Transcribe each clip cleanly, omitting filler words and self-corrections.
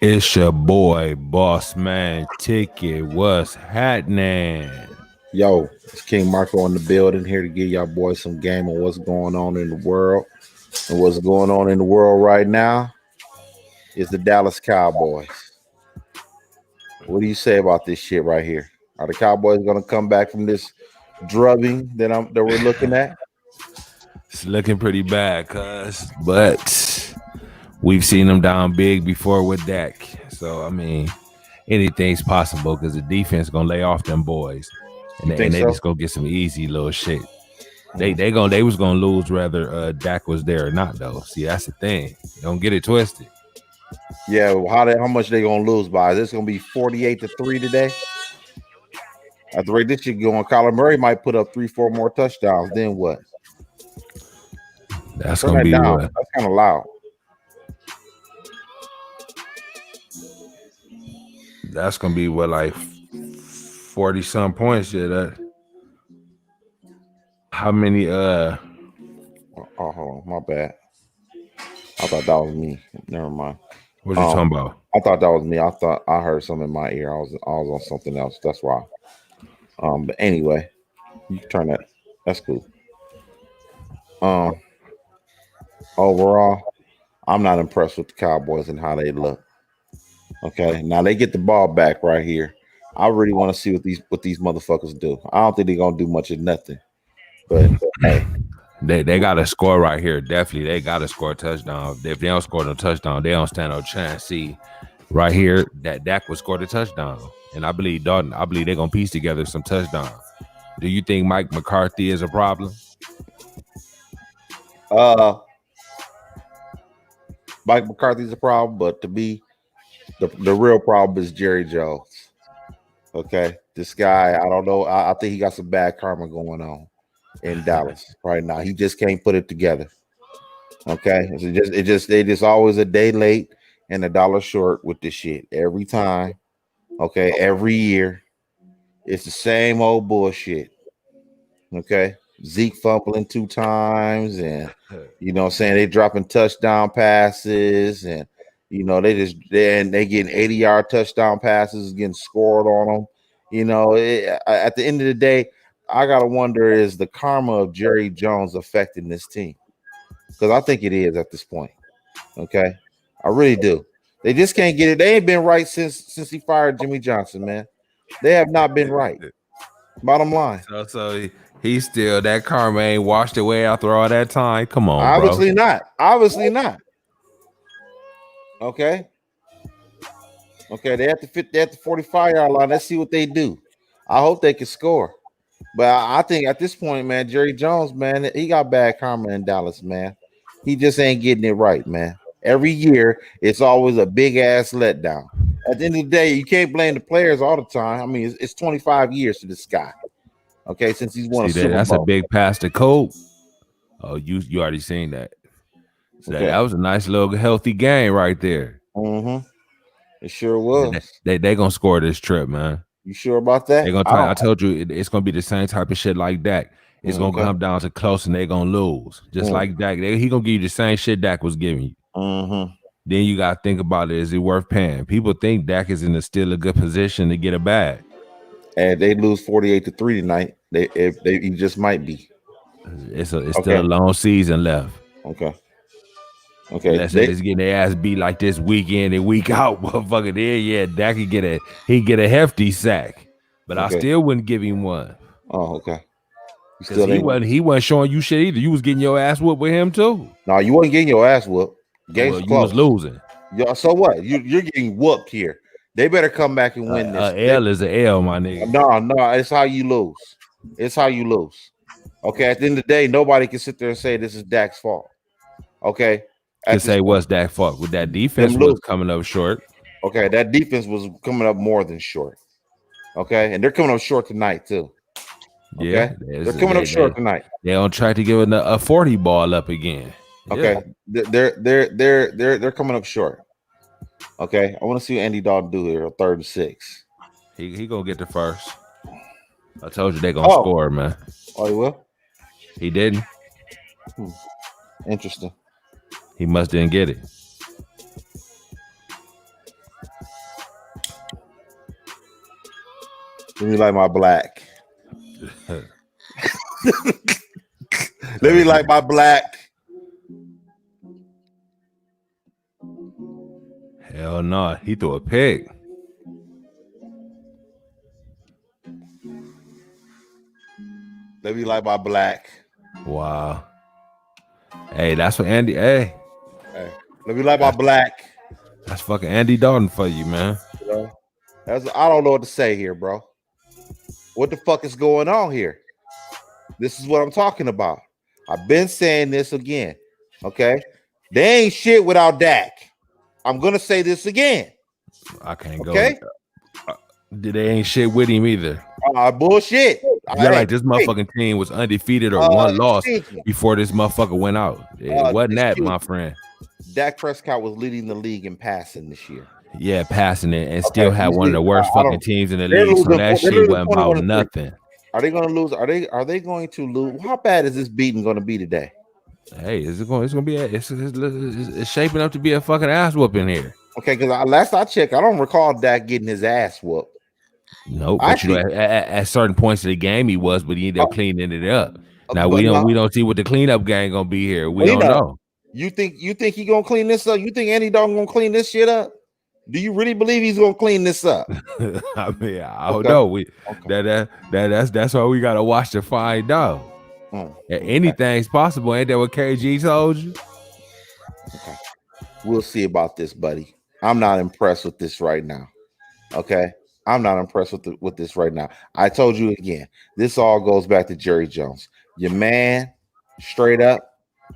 It's your boy, Boss Man Ticket. What's happening? Yo, it's King Marco in the building here to give y'all boys some game on what's going on in the world. And what's going on in the world right now is the Dallas Cowboys. What do you say about this shit right here? Are the Cowboys gonna come back from this drubbing that we're looking at? It's looking pretty bad, but we've seen them down big before with Dak. So, I mean, anything's possible because the defense going to lay off them boys. And You think they so? just going to get some easy little shit. They was gonna lose whether Dak was there or not though. See, that's the thing. Don't get it twisted. Yeah, how much they gonna lose by? Is this gonna be 48-3 today? At the rate this shit going, Kyler Murray might put up 3-4 more touchdowns. Then what? That's Turn gonna that be down. what? That's kind of loud. That's gonna be what, like 40 some points. Yeah, that. How many? Oh, hold on, my bad. I thought that was me. Never mind. What you talking about? I thought that was me. I thought I heard something in my ear. I was on something else. That's why. But anyway, you can turn that. That's cool. Overall, I'm not impressed with the Cowboys and how they look. Okay, now they get the ball back right here. I really want to see what these motherfuckers do. I don't think they're gonna do much of nothing. But hey, They got to score right here. Definitely, they got to score a touchdown. If they don't score no touchdown, they don't stand no chance. See, right here, that Dak would score the touchdown, and I believe Dalton. I believe they're gonna piece together some touchdowns. Do you think Mike McCarthy is a problem? Mike McCarthy's a problem, but to me, the real problem is Jerry Jones. Okay, this guy, I don't know. I think he got some bad karma going on in Dallas right now. He just can't put it together. Okay, they just always a day late and a dollar short with this shit every time. Okay, every year it's the same old bullshit. Okay, Zeke fumbling 2 times, and you know what I'm saying, they dropping touchdown passes, and you know they getting 80-yard touchdown passes getting scored on them. You know, at the end of the day, I gotta wonder, is the karma of Jerry Jones affecting this team? Because I think it is at this point. Okay, I really do. They just can't get it. They ain't been right since he fired Jimmy Johnson, man. They have not been right. Bottom line. So he's still, that karma ain't washed away after all that time. Come on, Obviously bro. not. Obviously not. Okay. Okay, they have to fit at the 45-yard line. Let's see what they do. I hope they can score. But I think at this point, man, Jerry Jones, man, he got bad karma in Dallas, man. He just ain't getting it right, man. Every year, it's always a big ass letdown. At the end of the day, you can't blame the players all the time. I mean, it's 25 years to this guy. Okay, since he's won a See that? Super That's Bowl. a big pass to Colt. Oh, you already seen that. So Okay. that was a nice little healthy game right there. Mm-hmm. It sure was. They gonna score this trip, man. You sure about that? They gonna try. I told you it's gonna be the same type of shit like Dak. It's gonna come down to close, and they gonna lose, just like Dak. He gonna give you the same shit Dak was giving you. Mm-hmm. Then you gotta think about it. Is it worth paying? People think Dak is in still a good position to get a bag. And they lose 48-3 tonight. He just might be. It's still a long season left. Okay. Unless it's getting their ass beat like this week in and week out, motherfucker. There, yeah, Dak could get a hefty sack, but I still wouldn't give him one. Oh, okay. Because he wasn't showing you shit either. You was getting your ass whooped with him too. No, you wasn't getting your ass whooped. Game's you close. was losing. Yeah, so what? You're getting whooped here. They better come back and win this. L is an L, my nigga. No, it's how you lose. It's how you lose. Okay, at the end of the day, nobody can sit there and say this is Dak's fault. Okay. To say what's Dak's fault? With that defense was coming up short. Okay, that defense was coming up more than short. Okay, and they're coming up short tonight too. Okay? Yeah, they're coming up short tonight. They on track to give a 40 ball up again. Okay, they're coming up short. Okay, I want to see what Andy Dalton do here. 3rd and 6. He gonna get the first. I told you they gonna score, man. Oh, he will. He didn't. Interesting. He must didn't get it. Let me like my black. Let me like my black. Hell no. He threw a pick. Let me like my black. Wow. Hey, that's what Andy. Hey, let me like my black. That's fucking Andy Dalton for you, man. You know? I don't know what to say here, bro. What the fuck is going on here? This is what I'm talking about. I've been saying this again. Okay. They ain't shit without Dak. I'm gonna say this again. I can't go. Okay. They ain't shit with him either. Bullshit. Yeah, like this motherfucking team was undefeated or one loss before this motherfucker went out. It wasn't that, my friend. Dak Prescott was leading the league in passing this year. Yeah, passing it, and still had one of the worst fucking teams in the league. So that shit wasn't about nothing. Are they going to lose? Are they going to lose? How bad is this beating going to be today? Hey, it's going to be it's shaping up to be a fucking ass whooping here. Okay, because last I checked, I don't recall Dak getting his ass whooped. No, but at certain points of the game he was, but he ended up cleaning it up. Now we don't see what the cleanup game gonna be here. We don't know. You think he gonna clean this up? You think Andy Dalton gonna clean this shit up? Do you really believe he's gonna clean this up? I mean, I don't know. That's why we gotta watch to find out. Anything's possible. Ain't that what KG told you? Okay, we'll see about this, buddy. I'm not impressed with this right now. Okay. I'm not impressed with this right now. I told you again, this all goes back to Jerry Jones. Your man, straight up,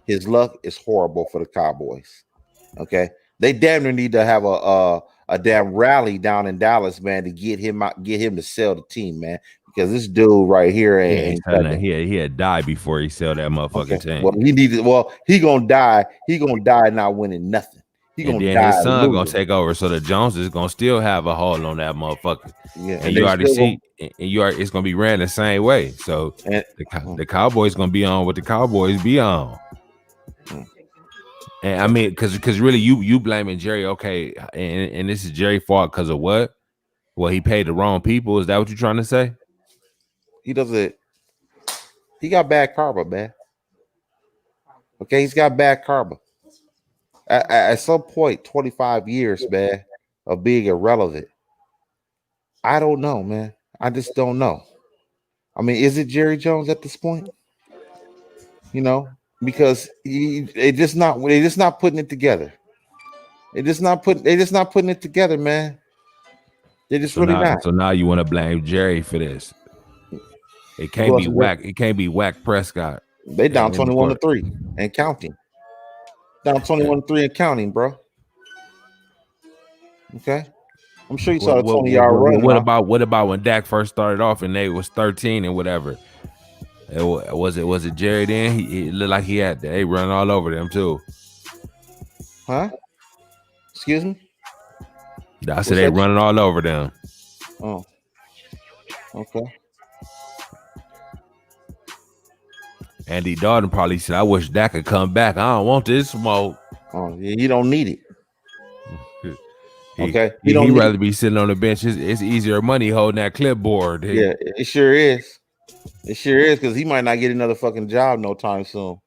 his luck is horrible for the Cowboys. Okay, they damn near need to have a damn rally down in Dallas, man, to get him to sell the team, man. Because this dude right here ain't he had died before he sell that motherfucking team. Well, he gonna die. He gonna die not winning nothing. And then his son gonna take over, so the Joneses gonna still have a hold on that motherfucker. Yeah, and you already see, it's gonna be ran the same way. So the Cowboys gonna be on what the Cowboys be on. And I mean, because really, you blaming Jerry, okay? And this is Jerry's fault because of what? Well, he paid the wrong people. Is that what you're trying to say? He doesn't. He got bad karma, man. Okay, he's got bad karma. At some point, 25 years, man, of being irrelevant. I don't know, man. I just don't know. I mean, is it Jerry Jones at this point? You know, because they're just not putting it together. They're just not putting it together, man. They're just not. So now you want to blame Jerry for this? It can't be whack. It can't be whack Prescott. They down 21-3 and counting. Down 21-3 and counting, bro. Okay. I'm sure you saw the 20-yard run. What about when Dak first started off and they was 13 and whatever? Was it Jerry then? He looked like he had they run all over them too. Huh? Excuse me? I said they running all over them. Oh. Okay. Andy Dalton probably said, I wish Dak could come back. I don't want this smoke. Oh, yeah, you don't need it. Okay. He'd rather be sitting on the bench. It's easier money holding that clipboard. Yeah, it sure is. It sure is, because he might not get another fucking job no time soon.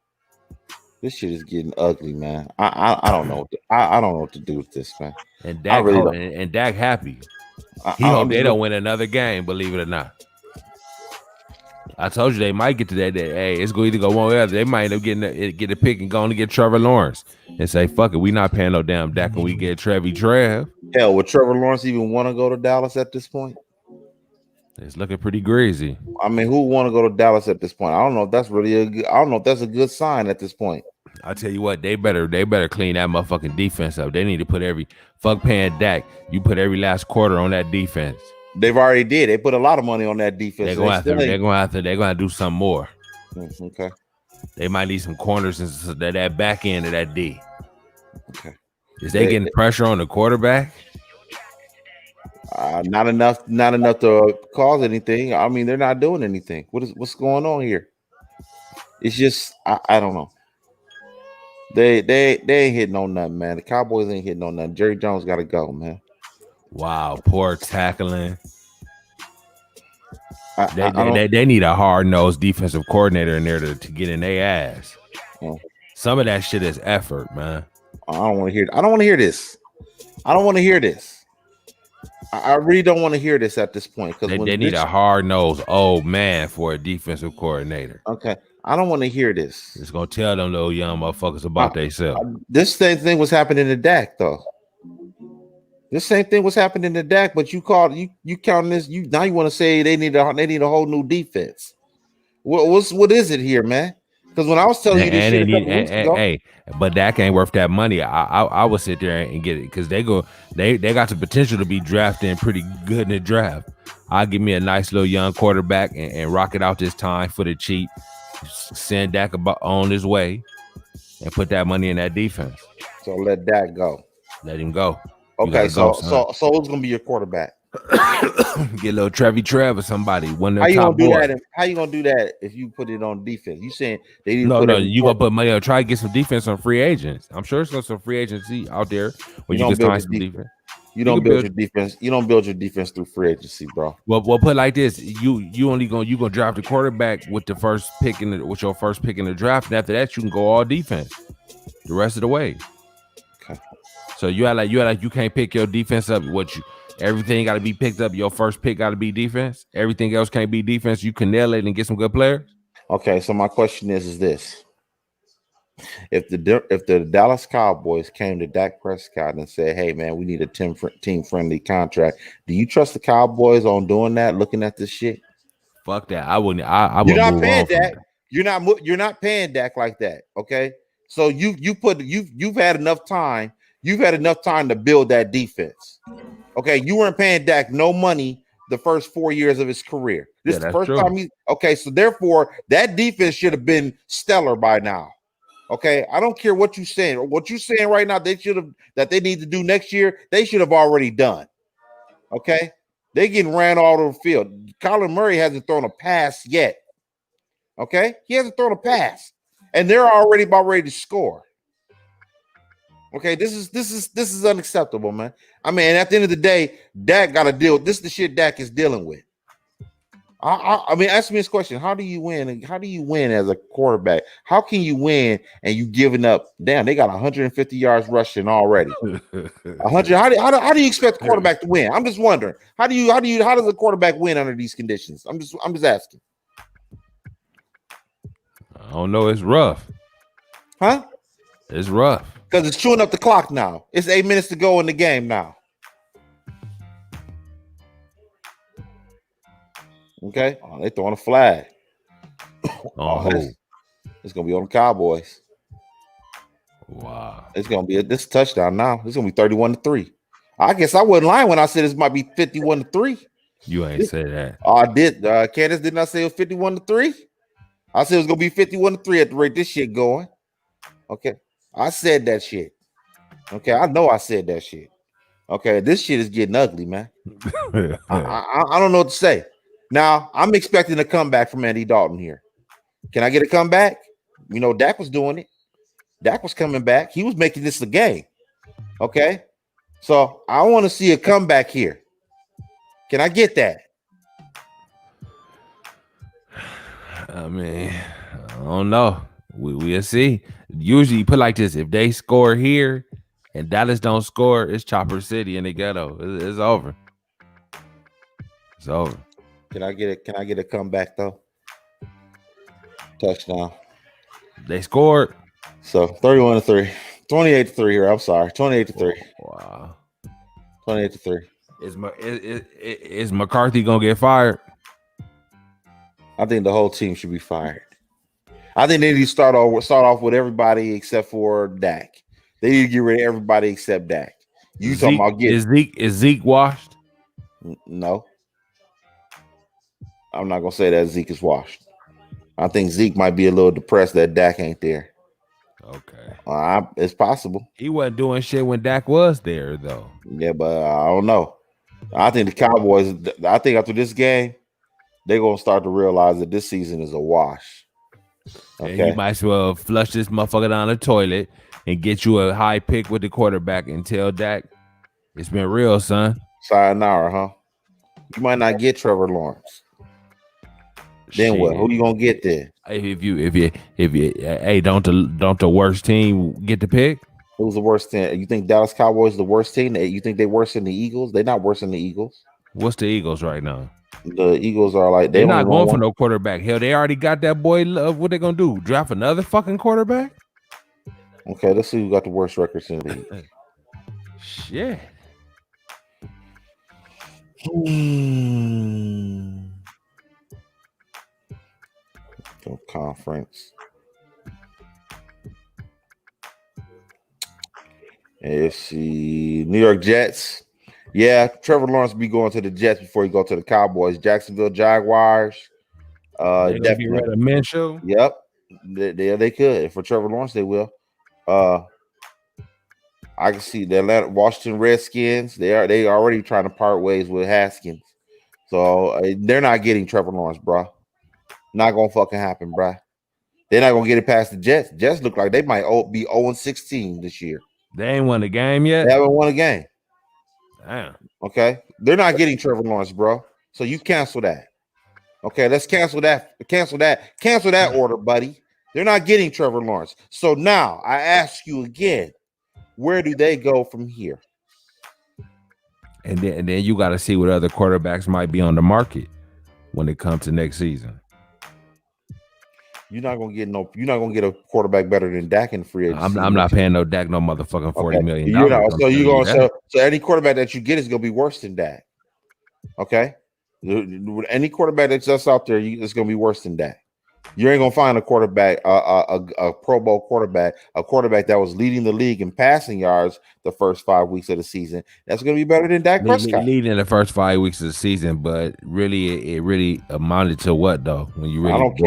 This shit is getting ugly, man. I don't know. I don't know what to do with this, man. And Dak and Dak happy. He hope they don't win another game, believe it or not. I told you they might get to that day. Hey, it's going to either go one way or the other. They might end up get a pick and going to get Trevor Lawrence and say, fuck it, we not paying no damn Dak and we get Trev. Hell, would Trevor Lawrence even want to go to Dallas at this point? It's looking pretty greasy. I mean, who want to go to Dallas at this point? I don't know if that's a good sign at this point. I tell you what, they better clean that motherfucking defense up. They need to put fuck paying Dak. You put every last quarter on that defense. They've already did. They put a lot of money on that defense. They're gonna have to do some more. Okay. They might need some corners and that back end of that D. Okay. Is they getting pressure on the quarterback? Not enough to cause anything. I mean, they're not doing anything. What's going on here? It's just I don't know. They ain't hitting on nothing, man. The Cowboys ain't hitting on nothing. Jerry Jones got to go, man. Wow, poor tackling. They need a hard-nosed defensive coordinator in there to get in their ass. Some of that shit is effort, man. I don't want to hear. I don't want to hear this. I don't want to hear this. I really don't want to hear this at this point because they need a hard-nosed old man for a defensive coordinator. Okay, I don't want to hear this. It's gonna tell them little young motherfuckers about themselves. This same thing was happening to Dak though. This same thing was happening to Dak, but you counting this. Now you want to say they need a whole new defense. What is it here, man? Because when I was telling you this shit a couple weeks ago, hey, but Dak ain't worth that money. I would sit there and get it because they got the potential to be drafting pretty good in the draft. I'll give me a nice little young quarterback and rock it out this time for the cheap. Send Dak on his way and put that money in that defense. So let Dak go. Let him go. Okay, so who's gonna be your quarterback? Get a little Trev or somebody. How you gonna do that? How you gonna do that if you put it on defense? You saying they need you gonna put money on try to get some defense on free agents. I'm sure there's some free agency out there where you can find some defense. You don't build your defense. You don't build your defense through free agency, bro. Well, put it like this: you gonna draft the quarterback with the first pick with your first pick in the draft, and after that you can go all defense the rest of the way. Okay. So you act like you can't pick your defense up. Everything got to be picked up. Your first pick got to be defense. Everything else can't be defense. You can nail it and get some good players. Okay, so my question is this: if the Dallas Cowboys came to Dak Prescott and said, "Hey, man, we need a team-friendly contract," do you trust the Cowboys on doing that? Looking at this shit, fuck that. I wouldn't. I You're not paying Dak. You're not paying Dak like that. Okay, so you've had enough time. You've had enough time to build that defense. Okay, you weren't paying Dak no money the first 4 years of his career. This is the first time so therefore that defense should have been stellar by now. Okay, I don't care what you're saying. What you're saying right now, that they need to do next year, they should have already done. Okay, they getting ran all over the field. Kyler Murray hasn't thrown a pass yet. Okay, he hasn't thrown a pass, and they're already about ready to score. Okay, this is unacceptable, man. I mean, at the end of the day, Dak got to deal. This is the shit Dak is dealing with. I mean, ask me this question: how do you win? How do you win as a quarterback? How can you win and you giving up? Damn, they got 150 yards rushing already. 100. How do you expect the quarterback to win? I'm just wondering. How does a quarterback win under these conditions? I'm just asking. I don't know. It's rough. Huh? It's rough. Because it's chewing up the clock now. It's 8 minutes to go in the game now. Okay. Oh, they throwing a flag. It's gonna be on the Cowboys. Wow. It's gonna be this touchdown now. It's gonna be 31-3. I guess I wasn't lying when I said this might be 51-3. You ain't say that. Oh, I did. Candace did not say it was 51-3. I said it was gonna be 51-3 at the rate this shit going. Okay. I said that shit. Okay, I know I said that shit. Okay, this shit is getting ugly, man. I don't know what to say. Now, I'm expecting a comeback from Andy Dalton here. Can I get a comeback? You know, Dak was doing it. Dak was coming back. He was making this a game. Okay, so I want to see a comeback here. Can I get that? I mean, I don't know. We'll see. Usually, put like this: if they score here and Dallas don't score, it's Chopper City in the ghetto. It's over. It's over. Can I get a comeback though? Touchdown. They scored. So 31-3, 28-3 here. I'm sorry, 28-3. Wow. 28-3. Is McCarthy gonna get fired? I think the whole team should be fired. I think they need to start off with everybody except for Dak. They need to get rid of everybody except Dak. You talking about is Zeke washed? No. I'm not gonna say that Zeke is washed. I think Zeke might be a little depressed that Dak ain't there. Okay. It's possible. He wasn't doing shit when Dak was there, though. Yeah, but I don't know. I think the Cowboys, after this game, they're gonna start to realize that this season is a wash. Okay. And you might as well flush this motherfucker down the toilet and get you a high pick with the quarterback and tell Dak it's been real, son. Sayonara, huh? You might not get Trevor Lawrence. Then what? Who Shit. you gonna get there? If you, hey, don't the worst team get the pick? Who's the worst team? You think Dallas Cowboys the worst team? You think they worse than the Eagles? They're not worse than the Eagles. What's the Eagles right now? The Eagles are like They're only not going for one. no quarterback. Hell, they already got that boy Love. What they gonna do? Draft another fucking quarterback? Okay, let's see who got the worst records in the league. Shit. Go conference. Let's see. New York Jets. Yeah, Trevor Lawrence be going to the Jets before he go to the Cowboys. Jacksonville Jaguars. They gonna get rid Definitely. of Minshew. Yep. They could. For Trevor Lawrence, they will. I can see the Atlanta Washington Redskins. They already trying to part ways with Haskins. So they're not getting Trevor Lawrence, bro. Not gonna fucking happen, bro. They're not gonna get it past the Jets. Jets look like they might be 0-16 this year. They ain't won the game yet. They haven't won a game. Damn. Okay, they're not getting Trevor Lawrence, bro. So you cancel that. Okay, let's cancel that. Cancel that order, buddy. They're not getting Trevor Lawrence. So now I ask you again, where do they go from here? And then you got to see what other quarterbacks might be on the market when it comes to next season. You're not gonna get a quarterback better than Dak in free agency. I'm not paying no Dak no motherfucking $40 million. You're not, so any quarterback that you get is gonna be worse than Dak. Okay, any quarterback that's just out there, it's gonna be worse than Dak. You ain't gonna find a quarterback, a Pro Bowl quarterback, a quarterback that was leading the league in passing yards the first 5 weeks of the season. That's gonna be better than Dak Prescott. Leading the first 5 weeks of the season, but really, it really amounted to what though? When you really, I don't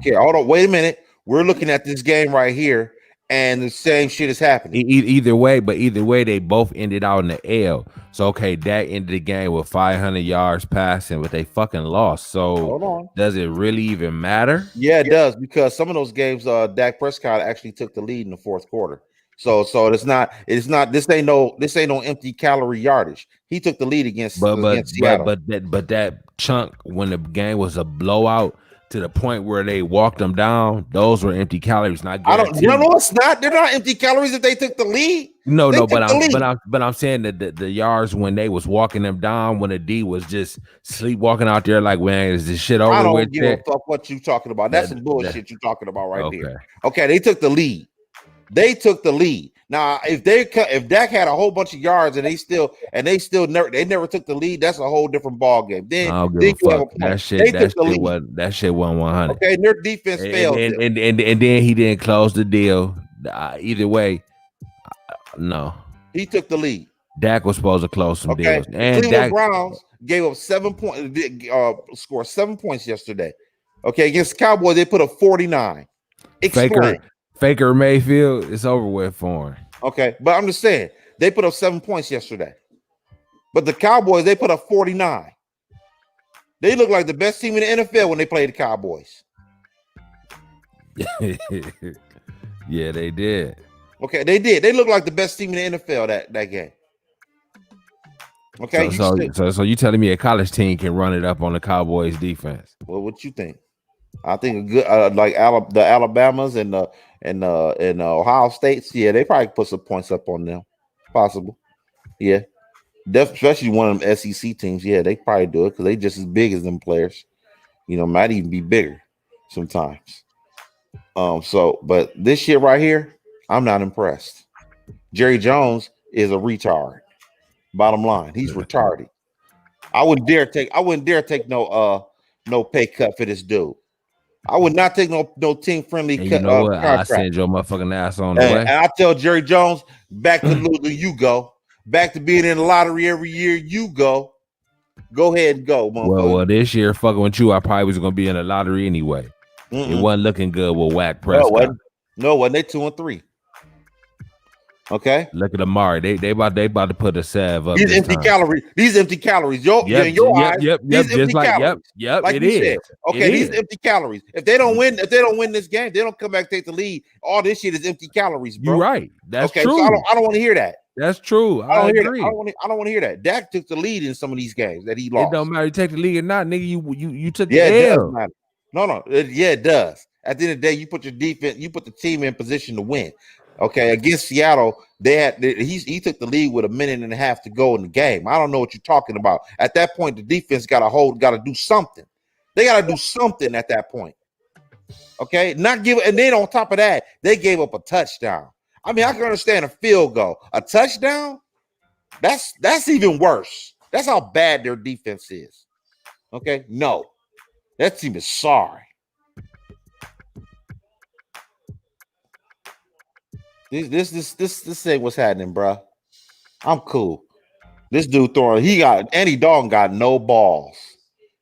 care. Hold on, wait a minute. We're looking at this game right here, and the same shit is happening. Either way, they both ended out in the L. So okay, Dak ended the game with 500 yards passing, but they fucking lost. So hold on, does it really even matter? Yeah, it does, because some of those games, Dak Prescott actually took the lead in the fourth quarter. So it's not. This ain't no empty calorie yardage. He took the lead against Seattle. But that chunk when the game was a blowout to the point where they walked them down, those were empty calories. Not guaranteed. It's not. They're not empty calories if they took the lead. But I'm saying that the yards when they was walking them down, when the D was just sleepwalking out there, like, man, is this shit over with? I don't give a fuck what you talking about. That's some bullshit you're talking about right there. Okay, they took the lead. Now, if Dak had a whole bunch of yards and they never took the lead, that's a whole different ball game. Then you have a point. That shit wasn't 100. Okay, their defense failed. And then he didn't close the deal. Either way, no. He took the lead. Dak was supposed to close some deals. And Cleveland Browns gave up 7 points. Scored 7 points yesterday. Okay, against the Cowboys, they put up 49. Faker Mayfield, it's over with for him. Okay, but I'm just saying they put up 7 points yesterday. But the Cowboys, they put up 49. They look like the best team in the NFL when they played the Cowboys. Yeah, they did. Okay, they did. They look like the best team in the NFL that game. Okay, so you telling me a college team can run it up on the Cowboys defense? Well, what you think? I think a good like the Alabamas and Ohio States, yeah, they probably put some points up on them. Possible, yeah. Especially one of them SEC teams, yeah, they probably do it because they just as big as them players. Might even be bigger sometimes. But this year right here, I'm not impressed. Jerry Jones is a retard. Bottom line, he's retarded. I wouldn't dare take no pay cut for this dude. I would not take no team friendly cut. You know what? I send your motherfucking ass on the way. And I tell Jerry Jones, back to losing, you go. Back to being in the lottery every year, you go. Go ahead and go, motherfucker. Well, this year, fucking with you, I probably was gonna be in the lottery anyway. It wasn't looking good with Whack Prescott. No, wasn't they 2-3? Okay. Look at Amari. They about to put a salve up. These empty calories. These empty calories. Your eyes. Yep. Just like calories. Yep. Like it you is. Said. Okay. These empty calories. If they don't win this game, they don't come back and take the lead. All this shit is empty calories, bro. You're right. That's true. So I don't want to hear that. That's true. I agree. I don't want to hear that. Dak took the lead in some of these games that he lost. It don't matter. You take the lead or not, nigga. You took the L. It does matter. No. It does. At the end of the day, you put your defense, you put the team in position to win. Okay, against Seattle, he took the lead with a minute and a half to go in the game. I don't know what you're talking about. At that point, the defense got to do something. They got to do something at that point. Okay, and then on top of that, they gave up a touchdown. I mean, I can understand a field goal, a touchdown. That's even worse. That's how bad their defense is. Okay, no, that team is sorry. This ain't what's happening, bro. I'm cool. This dude Andy Dalton got no balls.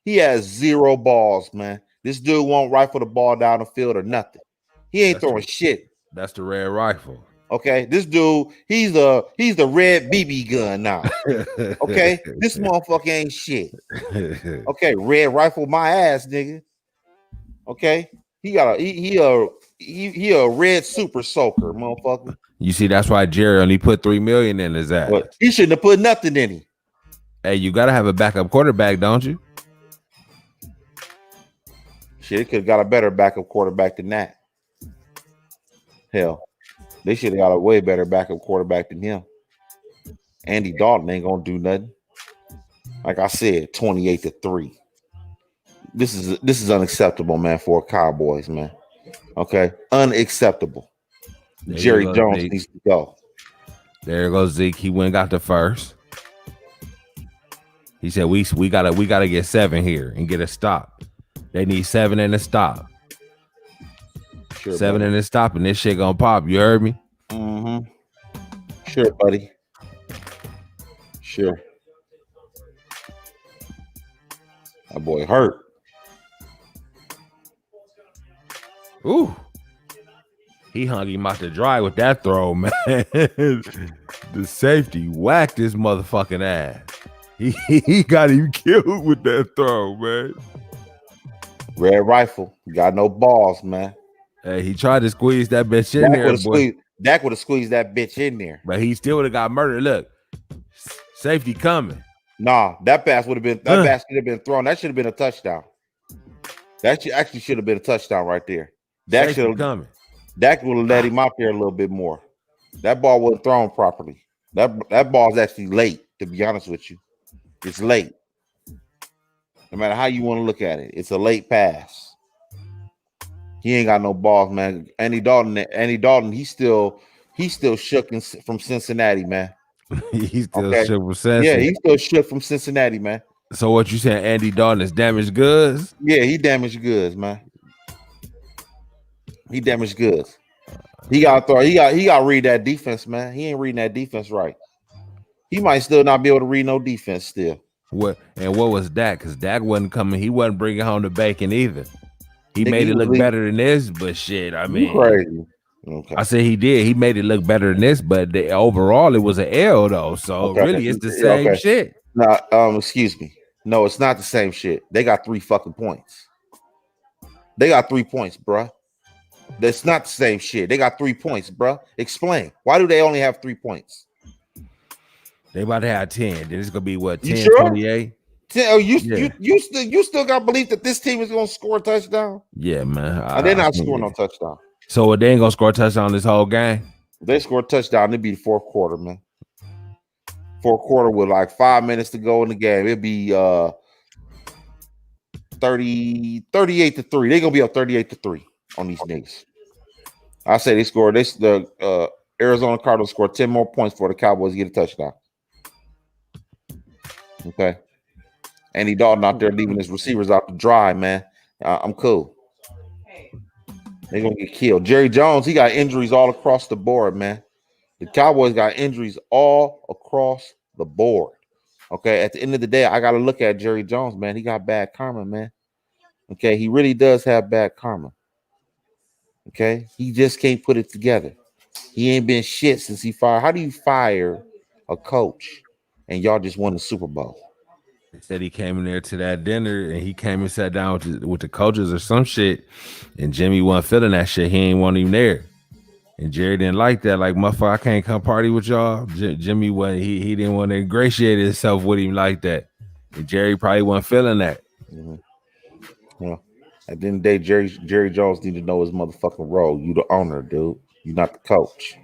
He has 0 balls, man. This dude won't rifle the ball down the field or nothing. He ain't throwing shit. That's the red rifle. Okay, this dude, he's the red BB gun now. Okay, this motherfucker ain't shit. Okay, red rifle my ass, nigga. Okay, he a red super soaker, motherfucker. You see, that's why Jerry only put $3 million in his ass. But he shouldn't have put nothing in him. Hey, you gotta have a backup quarterback, don't you? Shit, they could have got a better backup quarterback than that. Hell, they should have got a way better backup quarterback than him. Andy Dalton ain't gonna do nothing. Like I said, 28-3. This is unacceptable, man, for Cowboys, man. Okay, unacceptable. Jerry Jones needs to go. There goes Zeke. He went and got the first. He said we gotta get 7 here and get a stop. They need 7 and a stop. Sure, 7 buddy. And a stop, and this shit gonna pop. You heard me? Mm-hmm. Sure, buddy. Sure. That boy hurt. Ooh. He hung him out to dry with that throw, man. The safety whacked his motherfucking ass. He got him killed with that throw, man. Red rifle. Got no balls, man. Hey, he tried to squeeze that bitch in there, boy. Dak would have squeezed that bitch in there. But he still would have got murdered. Look, safety coming. Nah, that pass should have been thrown. That should have been a touchdown. That actually should have been a touchdown right there. Dak should have coming. Dak would have let him out there a little bit more. That ball wasn't thrown properly. That ball is actually late, to be honest with you. It's late. No matter how you want to look at it, it's a late pass. He ain't got no balls, man. Andy Dalton, he's still shook from Cincinnati, man. He's still shook from Cincinnati. Yeah, he's still shook from Cincinnati, man. So what you saying, Andy Dalton is damaged goods? Yeah, he damaged goods, man. He damaged goods. He got to read that defense, man. He ain't reading that defense right. He might still not be able to read no defense still. What was Dak? Because Dak wasn't coming. He wasn't bringing home the bacon either. He made it look better than this, but shit, I mean, crazy. Okay. I said he did. He made it look better than this, but overall it was an L though. So really, it's the same shit. No, excuse me. No, it's not the same shit. They got 3 fucking points. They got 3 points, bruh. That's not the same shit. They got 3 points, bruh. Explain. Why do they only have 3 points? They about to have 10. Then it's gonna be what, 10, sure? 28? You still got belief that this team is gonna score a touchdown? Yeah, man. They're not scoring no touchdown. So they ain't gonna score a touchdown this whole game? If they score a touchdown, it'd be the 4th quarter, man. 4th quarter with like 5 minutes to go in the game. It'd be 38-3. They're gonna be up 38-3 on these niggas. I say they score. The Arizona Cardinals score 10 more points for the Cowboys to get a touchdown. Okay. Andy Dalton out there leaving his receivers out to dry, man. I'm cool. They're going to get killed. Jerry Jones, he got injuries all across the board, man. The Cowboys got injuries all across the board. Okay. At the end of the day, I got to look at Jerry Jones, man. He got bad karma, man. Okay. He really does have bad karma. Okay. He just can't put it together. He ain't been shit since he fired. How do you fire a coach and y'all just won the Super Bowl? He said he came in there to that dinner and he came and sat down with the coaches or some shit, and Jimmy wasn't feeling that shit. He ain't want him there, and Jerry didn't like that. Like, motherfucker, I can't come party with y'all. Jimmy wasn't. He didn't want to ingratiate himself with him like that, and Jerry probably wasn't feeling that. Mm-hmm. Yeah. At the end of the day, Jerry Jones need to know his motherfucking role. You the owner, dude. You're not the coach.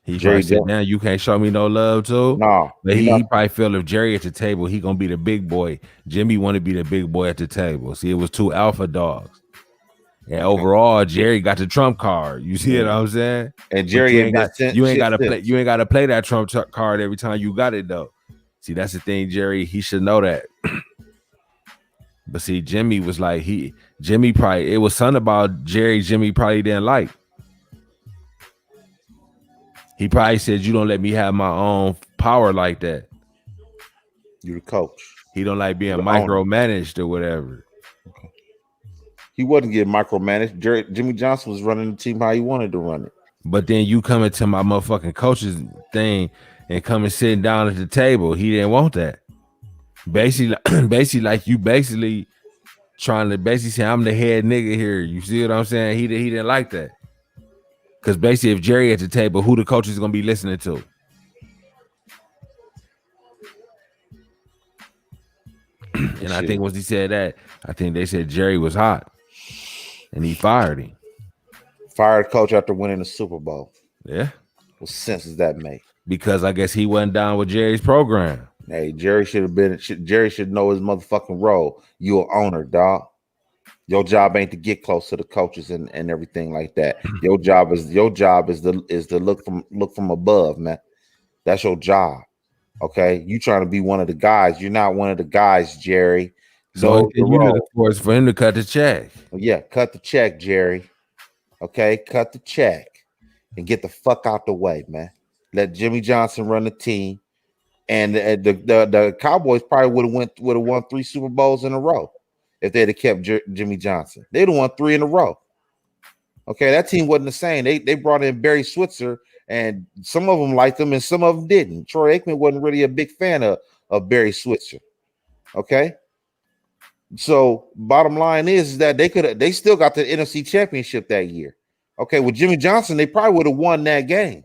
He probably Jerry said, Jones. "Damn, you can't show me no love too." Nah, But you he not. probably feel if Jerry at the table, he gonna be the big boy. Jimmy want to be the big boy at the table. See, it was two alpha dogs, and Okay. overall, Jerry got the trump card. You see Yeah. what I'm saying? And But Jerry ain't been sent you ain't shit got to play since. you ain't got to play that trump card every time you got it though. See, that's the thing, Jerry. He should know that. But see, Jimmy was like Jimmy probably it was something about Jerry. Jimmy probably didn't like. He probably said, "You don't let me have my own power like that." You the coach. He don't like being You the owner. micromanaged or whatever. He wasn't getting micromanaged. Jimmy Johnson was running the team how he wanted to run it. But then you come into my motherfucking coach's thing and come and sitting down at the table. He didn't want that. Basically, like you basically trying to basically say I'm the head nigga here. You see what I'm saying? He didn't like that. Because basically, if Jerry at the table, who the coach is gonna be listening to? And I think once he said that, I think they said Jerry was hot, and he fired him. Fired coach after winning the Super Bowl. Yeah. What sense does that make? Because I guess he wasn't down with Jerry's program. Hey, Jerry should have been. Jerry should know his motherfucking role. You an owner, dog. Your job ain't to get close to the coaches and everything like that. Your job is to look from above, man. That's your job. Okay, you trying to be one of the guys. You're not one of the guys, Jerry. So you knew the force for him to cut the check. Yeah, cut the check, Jerry. Okay, cut the check and get the fuck out the way, man. Let Jimmy Johnson run the team, and the Cowboys probably would have won 3 Super Bowls in a row if they'd have kept Jimmy Johnson. They'd have won 3 in a row. Okay, that team wasn't the same. They brought in Barry Switzer, and some of them liked him and some of them didn't. Troy Aikman wasn't really a big fan of Barry Switzer. Okay. So bottom line is that they still got the NFC Championship that year. Okay, with Jimmy Johnson, they probably would have won that game.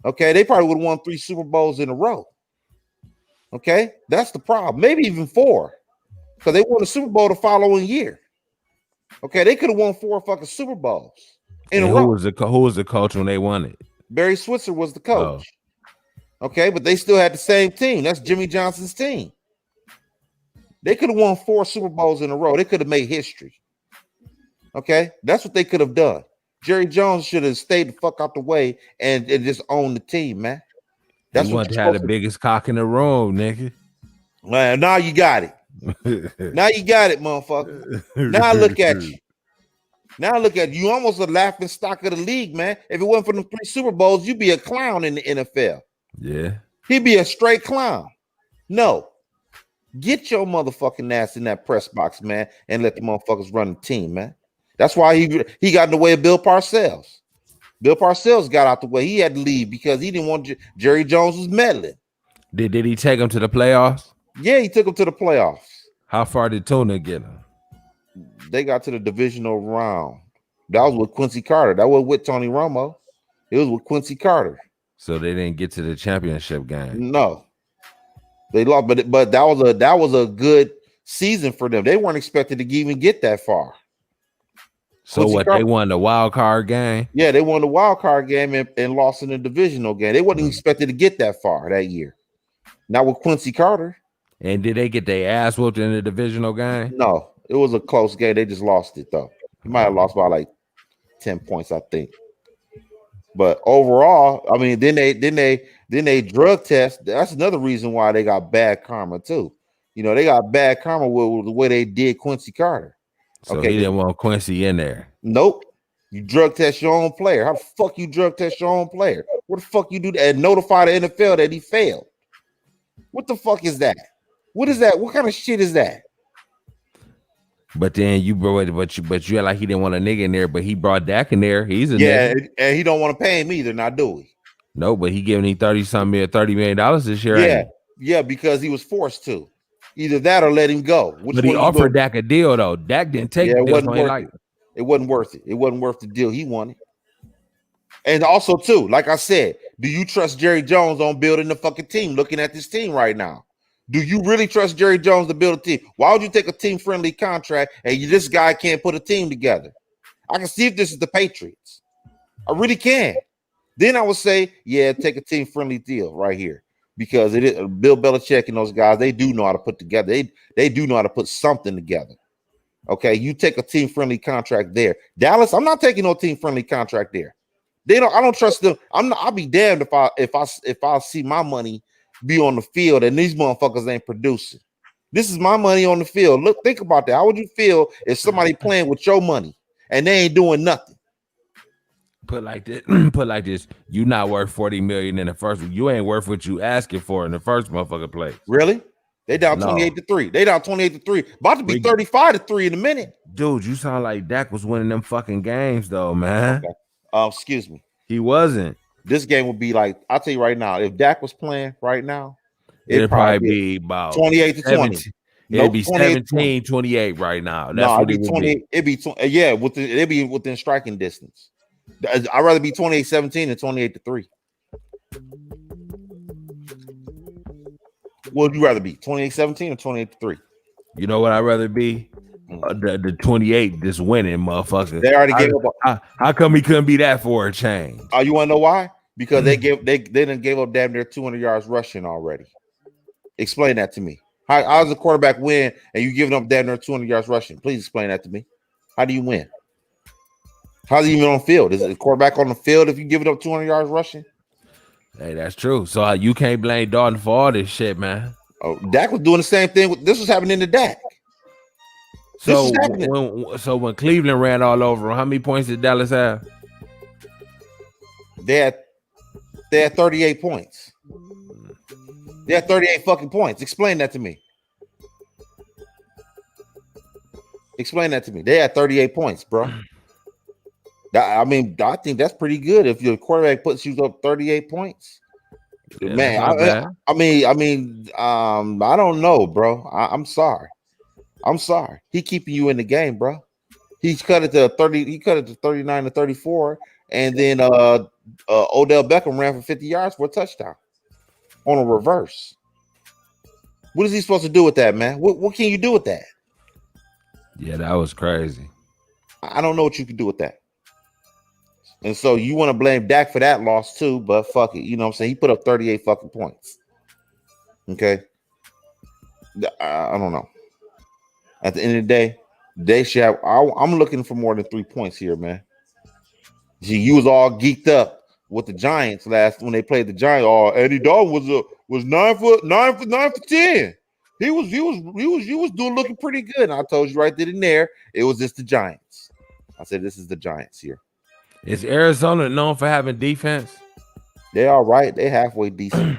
Okay, they probably would have won 3 Super Bowls in a row. Okay, that's the problem. Maybe even 4, because they won a Super Bowl the following year. Okay, they could have won 4 fucking Super Bowls in a row. Who was the coach when they won it? Barry Switzer was the coach. Oh. Okay, but they still had the same team. That's Jimmy Johnson's team. They could have won 4 Super Bowls in a row. They could have made history. Okay, that's what they could have done. Jerry Jones should have stayed the fuck out the way and just owned the team, man. That's what you had the biggest cock in the room, nigga. Man, now you got it. Now you got it, motherfucker. Now look at you. Now look at you. You almost a laughing stock of the league, man. If it wasn't for the 3 Super Bowls, you'd be a clown in the NFL. Yeah. He'd be a straight clown. No. Get your motherfucking ass in that press box, man, and let the motherfuckers run the team, man. That's why he got in the way of Bill Parcells. Bill Parcells got out the way. He had to leave because he didn't want Jerry Jones was meddling. Did he take him to the playoffs? Yeah, he took him to the playoffs. How far did Tuna get him? They got to the divisional round. That was with Quincy Carter. That wasn't with Tony Romo. It was with Quincy Carter. So they didn't get to the championship game. No, they lost, but that was a good season for them. They weren't expected to even get that far. So Quincy Carter, they won the wild card game? Yeah, they won the wild card game and lost in the divisional game. They wasn't expected to get that far that year. Not with Quincy Carter. And did they get their ass whooped in the divisional game? No, it was a close game. They just lost it though. They might have lost by like 10 points, I think. But overall, I mean, then they drug test. That's another reason why they got bad karma too. You know, they got bad karma with the way they did Quincy Carter. So he didn't want Quincy in there. Nope. You drug test your own player. How the fuck you drug test your own player? What the fuck you do that and notify the NFL that he failed? What the fuck is that? What is that? What kind of shit is that? But then you you like he didn't want a nigga in there, but he brought Dak in there. He's a nigga. And he don't want to pay him either. Now do he? No, but he giving him $30 million this year. Yeah, because he was forced to. Either that or let him go. But he offered Dak a deal though. Dak didn't take the deal. It wasn't worth it. It wasn't worth the deal he wanted. And also, too, like I said, do you trust Jerry Jones on building the fucking team? Looking at this team right now, Do you really trust Jerry Jones to build a team? Why would you take a team-friendly contract and this guy can't put a team together? I can see if this is the Patriots. I really can. Then I would say, yeah, take a team-friendly deal right here because it is Bill Belichick and those guys. They do know how to put together. They do know how to put something together. Okay, you take a team-friendly contract there. Dallas, I'm not taking no team-friendly contract there. I don't trust them. I'll be damned if I see my money be on the field and these motherfuckers ain't producing. This is my money on the field. Look, think about that. How would you feel if somebody playing with your money and they ain't doing nothing? Put like this. You not worth $40 million in the first. You ain't worth what you asking for in the first motherfucker place. Really? They down 28-3. They down 28-3. About to be 35-3 in a minute. Dude, you sound like Dak was winning them fucking games though, man. Okay. Excuse me. He wasn't. This game would be like, I'll tell you right now, if Dak was playing right now, it'd probably be about 28-20. It'd be 17-28 right now. That's no, what it'd be 28. It'd be it'd be within striking distance. I'd rather be 28-17 than 28-3. What would you rather be? 28-17 or 28-3? You know what I'd rather be? The 28 just winning, motherfucker. They already gave up. How come he couldn't be that for a change? Oh, you want to know why? Because they didn't give up damn near 200 yards rushing already. Explain that to me. How does a quarterback win and you giving up damn near 200 yards rushing? Please explain that to me. How do you win? How's he even on the field? Is the quarterback on the field if you give it up 200 yards rushing? Hey, that's true. So you can't blame Dalton for all this shit, man. Oh, Dak was doing the same thing. This was happening to Dak. So when Cleveland ran all over him, how many points did Dallas have? They had 38 points. They had 38 fucking points. Explain that to me. Explain that to me. They had 38 points, bro. I think that's pretty good if your quarterback puts you up 38 points. Yeah, man, I don't know, bro. I'm sorry. He keeping you in the game, bro. He's cut it to 30. He cut it to 39-34, and then Odell Beckham ran for 50 yards for a touchdown on a reverse. What is he supposed to do with that, man? What can you do with that? Yeah, that was crazy. I don't know what you can do with that. And so you want to blame Dak for that loss too, but fuck it. You know what I'm saying? He put up 38 fucking points. Okay. I don't know. At the end of the day, they should have. I'm looking for more than 3 points here, man. Gee, you was all geeked up with the Giants when they played the Giants. Oh, Andy Dalton was 9 for 10. He was looking pretty good. And I told you right then and there, it was just the Giants. I said this is the Giants here. Is Arizona known for having defense? They're all right. They halfway decent.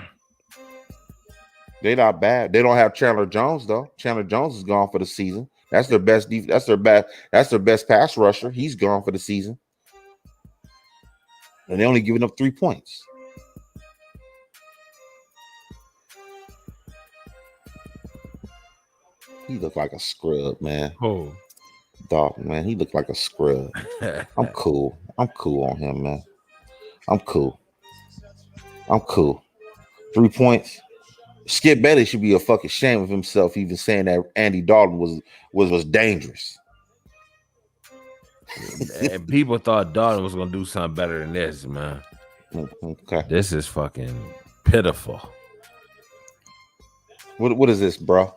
They're not bad. They don't have Chandler Jones though. Chandler Jones is gone for the season. That's their best. That's their best pass rusher. He's gone for the season, and they only giving up 3 points. He looked like a scrub, man. Oh, dog, man. He looked like a scrub. I'm cool. I'm cool on him, man. I'm cool. 3 points. Skip Bailey should be a fucking shame of himself, even saying that Andy Dalton was dangerous. And people thought Dalton was gonna do something better than this, man. Okay. This is fucking pitiful. What is this, bro?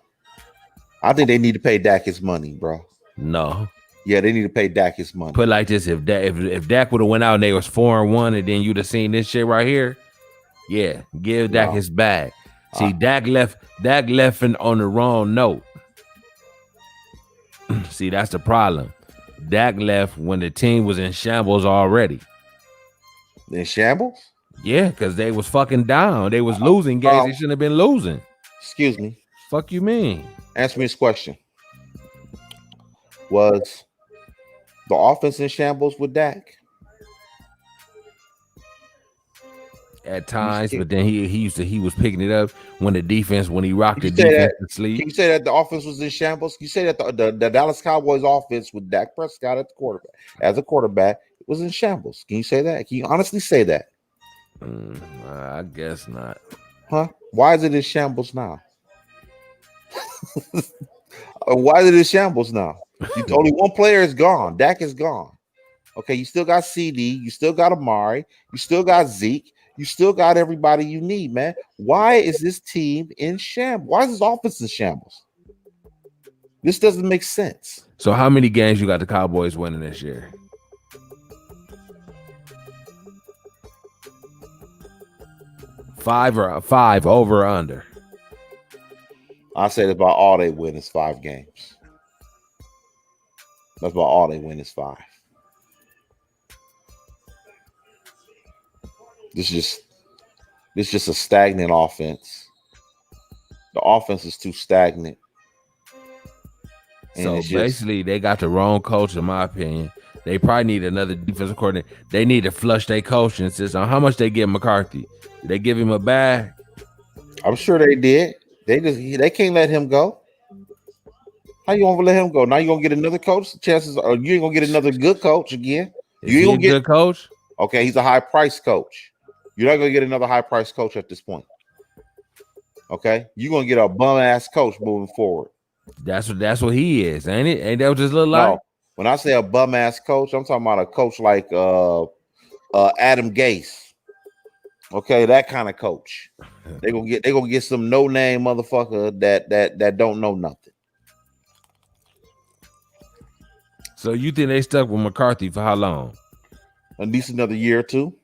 I think they need to pay Dak his money, bro. No. Yeah, they need to pay Dak his money. Put like this: if Dak would have went out and they was 4-1, and then you'd have seen this shit right here, yeah, give Dak his bag. See, Dak left on the wrong note. See, that's the problem. Dak left when the team was in shambles already. In shambles? Yeah, because they was fucking down. They was losing games they shouldn't have been losing. Excuse me. Fuck you mean? Answer me this question. Was the offense in shambles with Dak? At times, but then he was picking it up when he rocked the defense to sleep. Can you say that the offense was in shambles? Can you say that the Dallas Cowboys offense with Dak Prescott at the quarterback as a quarterback was in shambles? Can you say that? Can you honestly say that? I guess not. Huh? Why is it in shambles now? Why is it in shambles now? Only one player is gone. Dak is gone. Okay, you still got CD, you still got Amari, you still got Zeke, you still got everybody you need, man. Why is this team in shambles? Why is this offense in shambles? This doesn't make sense. So how many games you got the Cowboys winning this year? 5 over or under? I say that's about all they win is 5 games. That's about all they win is 5. This is just a stagnant offense. The offense is too stagnant. So basically, they got the wrong coach, in my opinion. They probably need another defensive coordinator. They need to flush their coaching system. How much they give McCarthy? Did they give him a bag? I'm sure they did. They can't let him go. How you gonna let him go? Now you gonna get another coach? Chances are you ain't gonna get another good coach again. You ain't gonna get a good coach. Okay, he's a high price coach. You're not gonna get another high price coach at this point. Okay, you're gonna get a bum ass coach moving forward. That's what he is, ain't it? Ain't that what this look like? No, when I say a bum ass coach, I'm talking about a coach like Adam Gase. Okay, that kind of coach. They're gonna get some no name motherfucker that don't know nothing. So you think they stuck with McCarthy for how long? At least another year or two.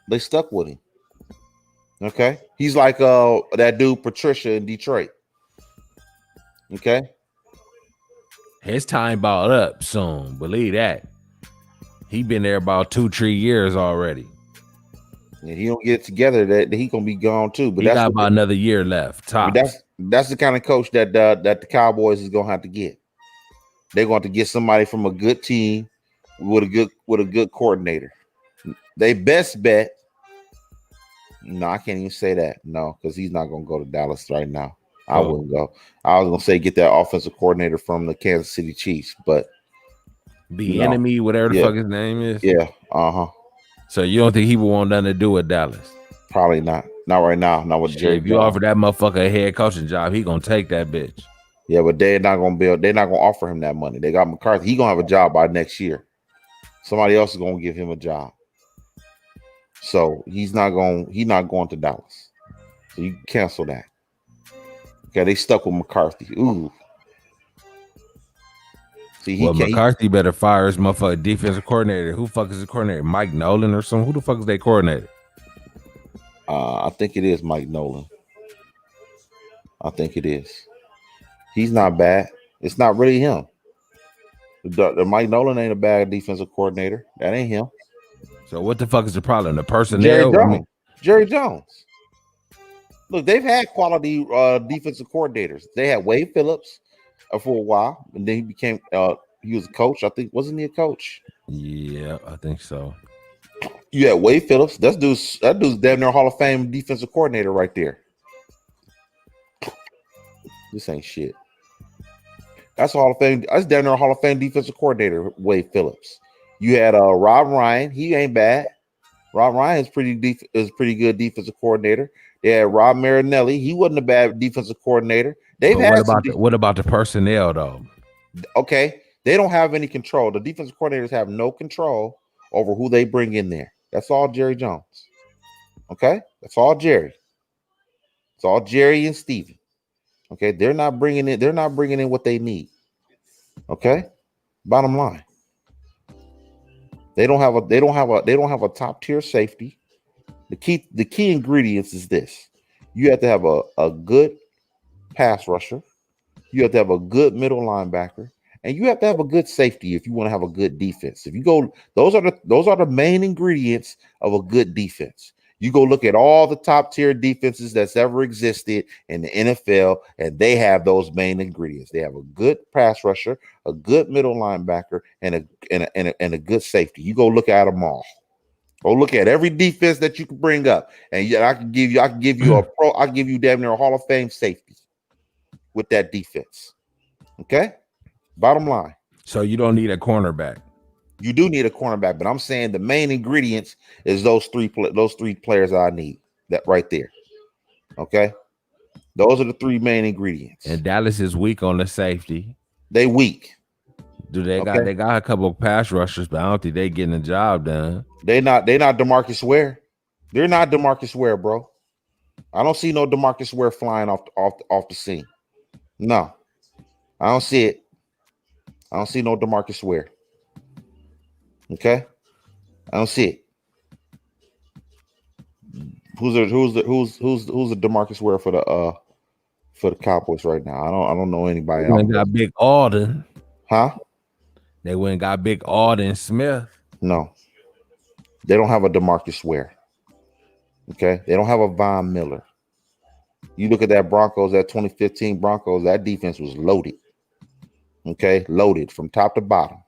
They stuck with him. Okay, he's like that dude Patricia in Detroit. Okay, his time balled up soon. Believe that. He been there about 2-3 years already. And he don't get it together that he gonna be gone too. But he got about another year left. That's the kind of coach that the Cowboys is gonna have to get. They're going to get somebody from a good team with a good coordinator. They best bet. No, I can't even say that. No, because he's not going to go to Dallas right now. I wouldn't go. I was going to say get that offensive coordinator from the Kansas City Chiefs, but enemy, whatever the fuck his name is. Yeah. So you don't think he would want nothing to do with Dallas? Probably not. Not right now. Not with Jerry. If you offer that motherfucker a head coaching job, he gonna take that bitch. Yeah, but they're not gonna offer him that money. They got McCarthy. He gonna have a job by next year. Somebody else is gonna give him a job. So he's not going to Dallas. So you cancel that. Okay, they stuck with McCarthy. Ooh. See, McCarthy better fire his motherfucker defensive coordinator. Who the fuck is the coordinator? Mike Nolan or something? Who the fuck is their coordinator? I think it is Mike Nolan. I think it is. He's not bad. It's not really him. The Mike Nolan ain't a bad defensive coordinator. That ain't him. So what the fuck is the problem? The personnel? Jerry Jones. Look, they've had quality defensive coordinators. They had Wade Phillips for a while, and then he became he was a coach. I think, wasn't he a coach? Yeah, I think so. You had Wade Phillips. That dude's damn near Hall of Fame defensive coordinator right there. This ain't shit. That's Hall of Fame. That's damn near Hall of Fame defensive coordinator, Wade Phillips. You had Rob Ryan. He ain't bad. Rob Ryan is pretty good defensive coordinator. They had Rob Marinelli. He wasn't a bad defensive coordinator. What about the personnel though? Okay, they don't have any control. The defensive coordinators have no control over who they bring in there. That's all Jerry Jones. Okay, that's all Jerry. It's all Jerry and Steven. Okay, they're not bringing in what they need. Okay, bottom line. They don't have a top tier safety. The key ingredients is this: you have to have a good pass rusher, you have to have a good middle linebacker, and you have to have a good safety if you want to have a good defense. If you go, those are the main ingredients of a good defense. You go look at all the top tier defenses that's ever existed in the NFL, and they have those main ingredients. They have a good pass rusher, a good middle linebacker, and a good safety. You go look at them all. Go look at every defense that you can bring up, and I can give you damn near a Hall of Fame safety with that defense. Okay, bottom line. So you don't need a cornerback. You do need a cornerback, but I'm saying the main ingredients is those three players I need. That right there. Okay. Those are the three main ingredients. And Dallas is weak on the safety. They weak. Do they got a couple of pass rushers, but I don't think they getting the job done. They not DeMarcus Ware. They're not DeMarcus Ware, bro. I don't see no DeMarcus Ware flying off the scene. No, I don't see it. I don't see no DeMarcus Ware. Okay, I don't see it. Who's the DeMarcus Ware for the Cowboys right now? I don't know anybody else. They got Big Alden. Huh? They went and got Big Alden Smith. No, they don't have a DeMarcus Ware. Okay, they don't have a Von Miller. You look at that Broncos, that 2015 Broncos, that defense was loaded. Okay, loaded from top to bottom.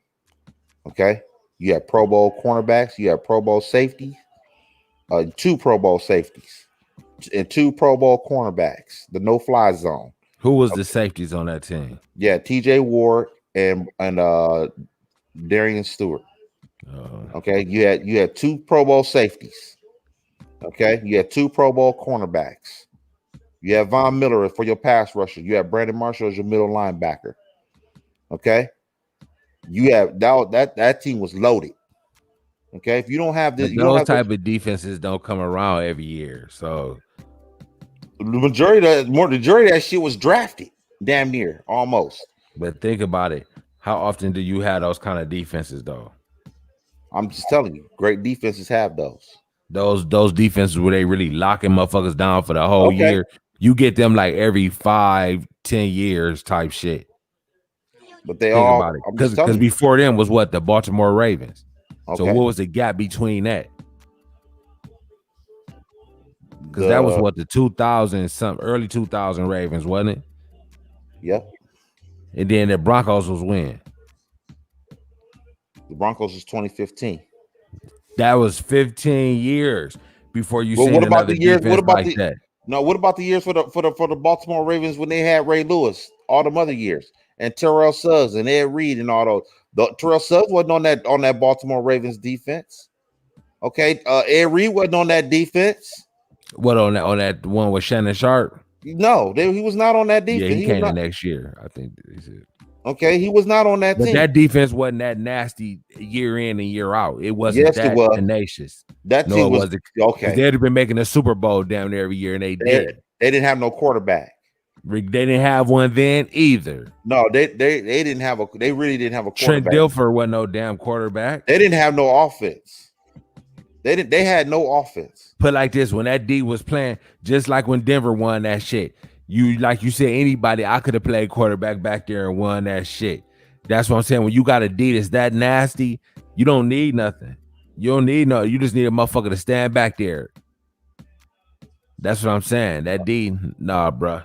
Okay, you had Pro Bowl cornerbacks, you had Pro Bowl safeties, 2 Pro Bowl safeties, and 2 Pro Bowl cornerbacks. The no-fly zone. Who was the safeties on that team? Yeah, T.J. Ward and Darian Stewart. Okay, you had 2 Pro Bowl safeties. Okay, you had 2 Pro Bowl cornerbacks. You have Von Miller for your pass rusher. You have Brandon Marshall as your middle linebacker. Okay, you have that team was loaded. Okay, if you don't have this, those type of defenses don't come around every year. So the majority of that shit was drafted, damn near almost. But think about it. How often do you have those kind of defenses, though? I'm just telling you, great defenses have those. Those defenses where they really locking motherfuckers down for the whole year. You get them like every 5-10 years type shit. But they think all because before them was what, the Baltimore Ravens. Okay. So what was the gap between that? Because that was what, the 2000 early 2000 Ravens, wasn't it? Yep. And then the Broncos was when? The Broncos was 2015. That was 15 years before you seen another defense like that. No, what about the years for the Baltimore Ravens when they had Ray Lewis, all them other years, and Terrell Suggs and Ed Reed and all those? Terrell Suggs wasn't on that Baltimore Ravens defense. Okay, Ed Reed wasn't on that defense. What on that one with Shannon Sharp? No, he was not on that defense. Yeah, he came the next year, I think. Okay, he was not on that team. That defense wasn't that nasty year in and year out. It wasn't tenacious. That team was okay. They'd have been making a Super Bowl down there every year, and they did. They didn't have no quarterback. They didn't have one then either. No, they didn't have they really didn't have a quarterback. Trent Dilfer wasn't no damn quarterback. They didn't have no offense. They had no offense. Put like this, when that D was playing, just like when Denver won that shit. Like you said, anybody, I could have played quarterback back there and won that shit. That's what I'm saying. When you got a D that's that nasty, you don't need nothing. You don't need no. You just need a motherfucker to stand back there. That's what I'm saying. That D, nah, bruh.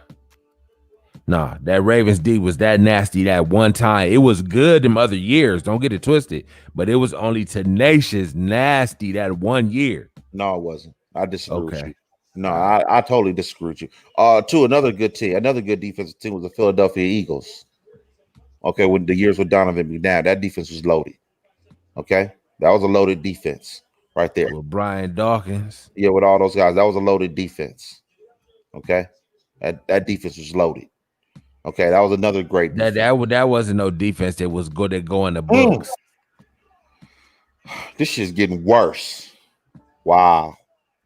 Nah, that Ravens D was that nasty that one time. It was good them other years. Don't get it twisted. But it was only tenacious, nasty that one year. No, it wasn't. I disagree with you. No, I totally disagree with you. Another good team, another good defensive team was the Philadelphia Eagles. Okay, with the years with Donovan McNabb, that defense was loaded. Okay, that was a loaded defense right there. With Brian Dawkins. Yeah, with all those guys, that was a loaded defense. Okay, that defense was loaded. Okay, that was another great defense. That wasn't no defense that was good at going to books. This shit's getting worse. Wow.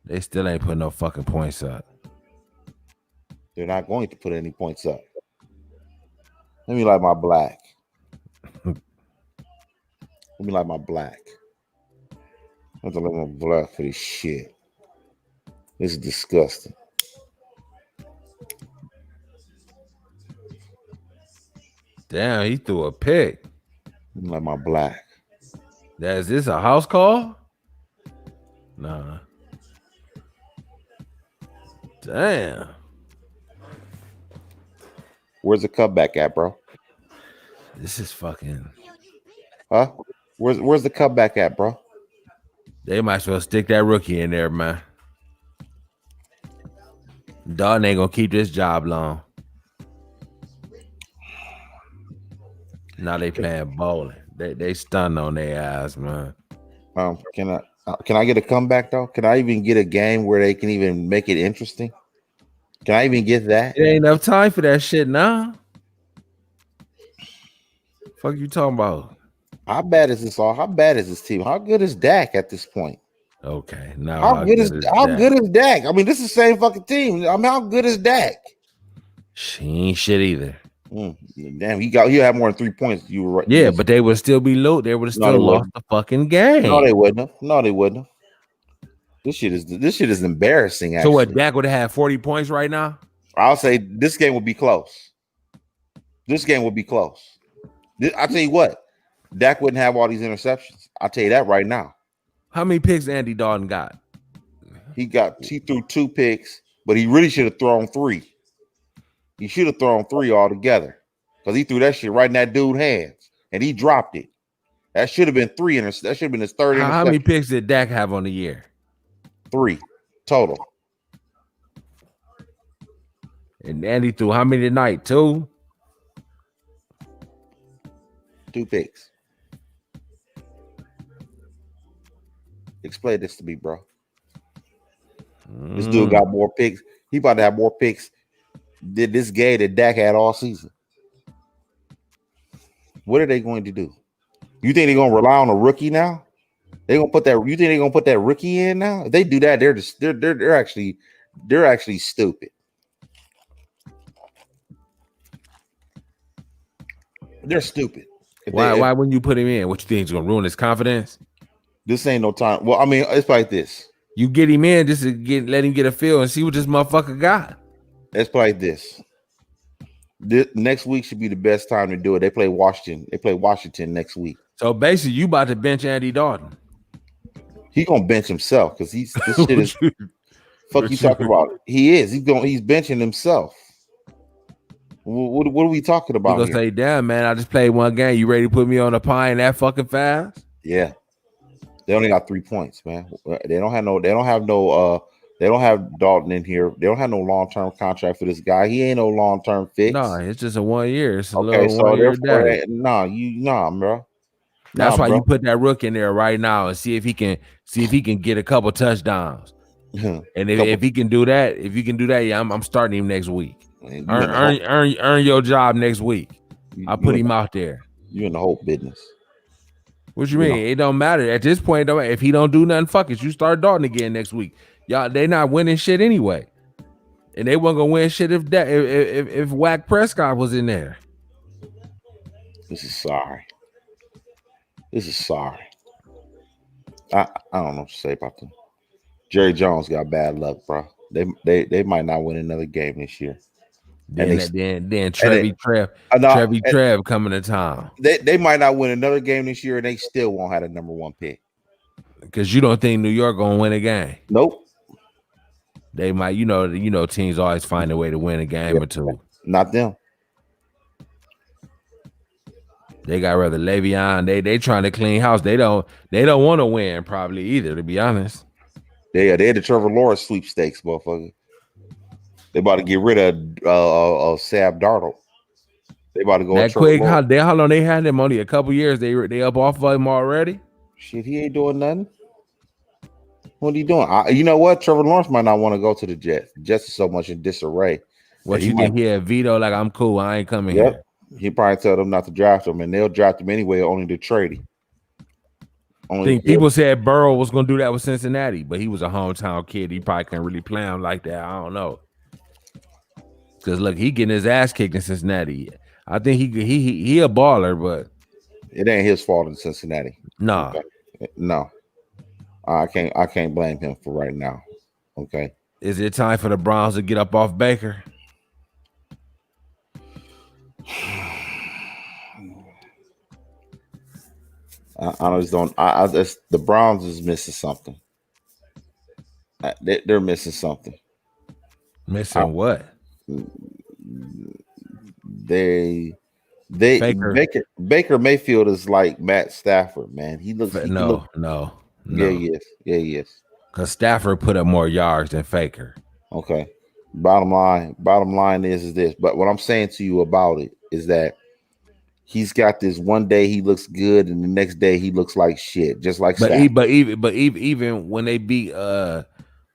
They still ain't putting no fucking points up. They're not going to put any points up. Let me light my black. I have to light my black for this shit. This is disgusting. Damn, he threw a pick. Let me light my black. Is this a house call? Nah. Damn. Where's the cutback at, bro? This is fucking. Huh? Where's the cutback at, bro? They might as well stick that rookie in there, man. Dalton ain't gonna keep this job long. Now they playing bowling. They stunned on their ass, man. Can I get a comeback though? Can I even get a game where they can even make it interesting? Can I even get that? It ain't enough time for that shit now. Fuck you talking about? How bad is this all? How bad is this team? How good is Dak at this point? Okay, now How good is that? Dak? I mean, this is the same fucking team. I mean, how good is Dak? She ain't shit either. Damn, he had more than 3 points. You were right. Yeah, but they would still be low. They would have still lost the fucking game. No, they wouldn't have. No, they wouldn't have. This shit is embarrassing. Actually. So what? Dak would have had 40 points right now. I'll say this game would be close. This game would be close. I'll tell you what, Dak wouldn't have all these interceptions. I'll tell you that right now. How many picks Andy Dalton got? He threw 2 picks, but he really should have thrown 3. He should have thrown 3 altogether because he threw that shit right in that dude's hands and he dropped it. That should have been 3. That should have been his third interception. How many picks did Dak have on the year? 3 total. And Andy threw how many tonight? 2? 2 picks. Explain this to me, bro. This dude got more picks. He about to have more picks than this game that Dak had all season. What are they going to do? You think they're going to rely on a rookie now? They're going to put that. You think they're going to put that rookie in now? If they do that, they're actually stupid. They're stupid. Why wouldn't you put him in? What you think is going to ruin his confidence? This ain't no time. Well, I mean, it's like this. You get him in just to let him get a feel and see what this motherfucker got. It's like this. Next week should be the best time to do it. They play Washington. They play Washington next week. So basically, you about to bench Andy Dalton. He gonna bench himself because this shit is. Fuck you talking about? He is. He's benching himself. What are we talking about? You gonna say, damn man, I just played one game. You ready to put me on a pine that fucking fast? Yeah. They only got 3 points, man. They don't have Dalton in here. They don't have no long-term contract for this guy. He ain't no long-term fix. No, it's just a 1 year. It's a okay, little so 1 year. Bro. That's why you put that rook in there right now and see if he can get a couple touchdowns. And if he can do that, yeah, I'm starting him next week. Earn your job next week. I'll put him out there. You in the whole business. What you mean? It don't matter at this point. If he don't do nothing, fuck it. You start Dalton again next week. Y'all, they not winning shit anyway, and they weren't gonna win shit if Whack Prescott was in there. This is sorry. I don't know what to say about them. Jerry Jones got bad luck, bro. They might not win another game this year. Then Trev coming to town. They might not win another game this year, and they still won't have a number 1 pick. Because you don't think New York gonna win a game? Nope. They might, teams always find a way to win a game or two. Not them. They got rather Le'Veon. They trying to clean house. They don't want to win probably either, to be honest. They had the Trevor Lawrence sweepstakes, motherfucker. They about to get rid of Sam Darnold. They about to go that quick. How long they had him? Only a couple years. They up off of him already. Shit, he ain't doing nothing. What are you doing? You know what? Trevor Lawrence might not want to go to the Jets. The Jets is so much in disarray. What you think? He had veto? Like, I'm cool. I ain't coming here. He probably tell them not to draft him, and they'll draft him anyway, only to trade him. I think people said Burrow was going to do that with Cincinnati, but he was a hometown kid. He probably can't really play him like that. I don't know. Because look, he getting his ass kicked in Cincinnati. I think he a baller, but it ain't his fault in Cincinnati. Nah. Okay. No. I can't blame him for right now. Okay. Is it time for the Browns to get up off Baker? I just don't. The Browns is missing something. They're missing something. Missing what? Baker Mayfield is like Matt Stafford, man. He looks. No. Yeah, he is. Because Stafford put up more yards than Faker. Okay. Bottom line is this. But what I'm saying to you about it is that he's got this one day he looks good, and the next day he looks like shit, just like. But even when they beat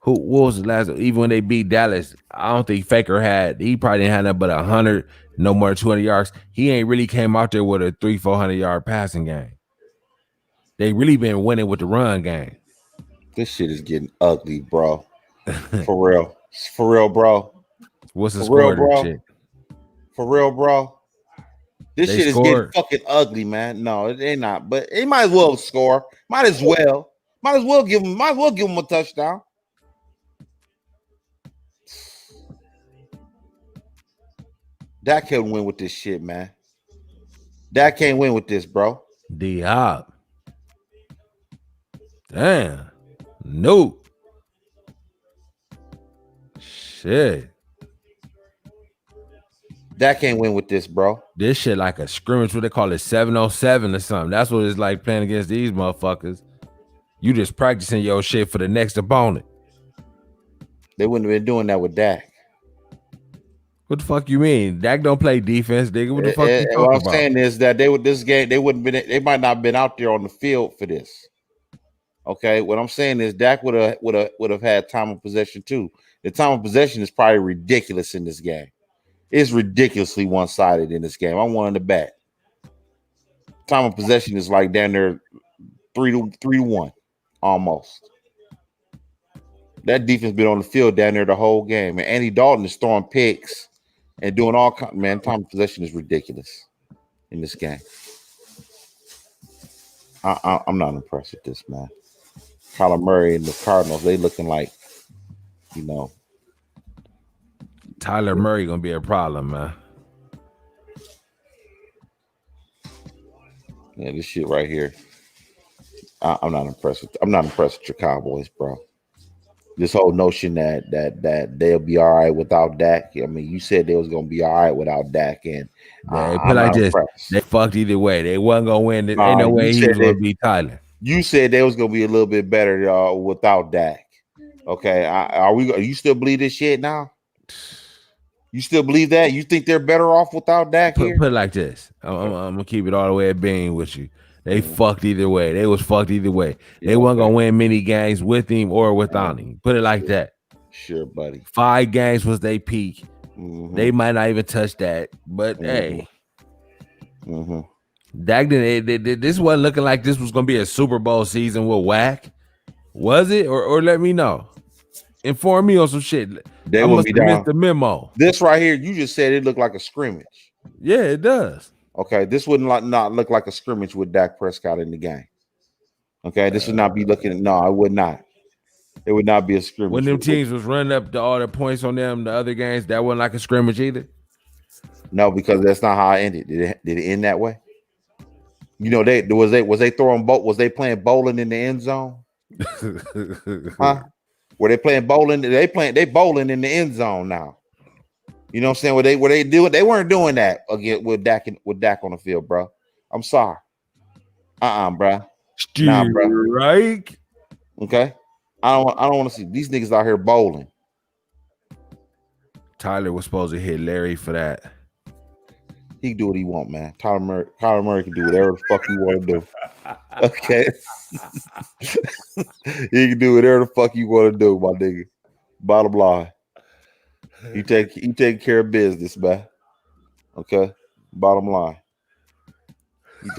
What was the last? Even when they beat Dallas, I don't think Faker had. He probably didn't have nothing but 100, no more than 200 yards. He ain't really came out there with a 300-400 yard passing game. They really been winning with the run game. This shit is getting ugly, bro. For real. For real, bro. What's the For score real, of this bro. shit? For real, bro. This They shit is getting scored. fucking ugly, man. No, it ain't not. But he might as well score. Might as well. Might as well give him a touchdown. Dak can't win with this shit, man. Dak can't win with this, bro. D-Hop. Damn. No. Shit. Dak can't win with this, bro. This shit like a scrimmage, what they call it, 7-on-7 or something. That's what it's like playing against these motherfuckers. You just practicing your shit for the next opponent. They wouldn't have been doing that with Dak. What the fuck you mean? Dak don't play defense, nigga. What the fuck you talking what I'm about? saying is that they might not have been out there on the field for this. Okay, what I'm saying is Dak would have had time of possession too. The time of possession is probably ridiculous in this game. It's ridiculously one-sided in this game. I'm willing to bet. Time of possession is like down there 3-1, almost. That defense been on the field down there the whole game, and Andy Dalton is throwing picks and doing all kinds. Man, time of possession is ridiculous in this game. I'm not impressed with this, man. Kyler Murray and the Cardinals, they looking like, Tyler Murray gonna be a problem, man. Yeah, this shit right here. I'm not impressed with your Cowboys, bro. This whole notion that they'll be all right without Dak. I mean, you said they was gonna be all right without Dak, and I'm like this. Impressed. They fucked either way. They wasn't gonna win. Ain't no way he was gonna beat Tyler. You said they was gonna be a little bit better without Dak. Okay, are you still believe this shit now? You still believe that? You think they're better off without Dak? Put it like this. I'm gonna keep it all the way at being with you. They fucked either way. They was fucked either way. They wasn't gonna win many games with him or without him. Put it like that. Sure, buddy. 5 games was they peak. Mm-hmm. They might not even touch that. But hey, Dak didn't. This wasn't looking like this was gonna be a Super Bowl season with whack. Was it? Or let me know. Inform me on some shit. They must have missed the memo. This right here, you just said it looked like a scrimmage. Yeah, it does. Okay, this wouldn't not look like a scrimmage with Dak Prescott in the game. Okay, this would not be looking. No, I would not. It would not be a scrimmage. When them teams was running up all the points on them, the other games, that wasn't like a scrimmage either. No, because that's not how it ended. Did it end that way? Was they playing bowling in the end zone? Huh? Were they playing bowling? They bowling in the end zone now. You know what I'm saying? What they do? They weren't doing that again with Dak on the field, bro. I'm sorry. Bro. Nah, bro. Right? Okay. I don't want to see these niggas out here bowling. Tyler was supposed to hit Larry for that. He can do what he want, man. Kyler Murray can do whatever the fuck he want to do. Okay. He can do whatever the fuck you want to do, my nigga. Bottom line. He taking care of business, man. Okay. Bottom line. He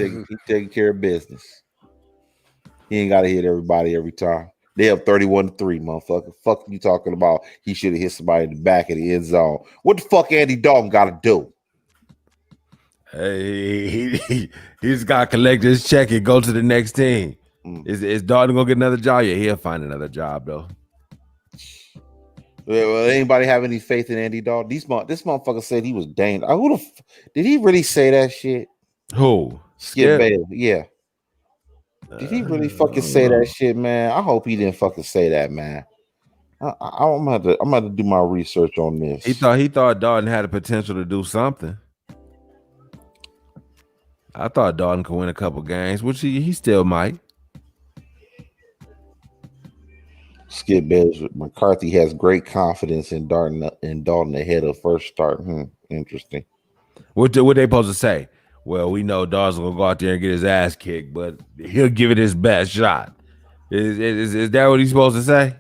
taking care of business. He ain't gotta hit everybody every time. They have 31-3, motherfucker. Fuck you talking about he should have hit somebody in the back of the end zone. What the fuck Andy Dalton gotta do? Hey, he just got to collect his check and go to the next team. Is Dalton gonna get another job? Yeah, he'll find another job though. Well, anybody have any faith in Andy Dalton? This motherfucker said he was dangerous. Did he really say that shit? Who? Skip Bayless. Yeah. Did he really fucking say that shit, man? I hope he didn't fucking say that, man. I'm gonna have to do my research on this. He thought Dalton had the potential to do something. I thought Dalton could win a couple games, which he still might. Skip Bayless, McCarthy has great confidence in Dalton ahead of first start. Interesting. What they supposed to say? Well, we know Dalton's gonna go out there and get his ass kicked, but he'll give it his best shot. Is that what he's supposed to say?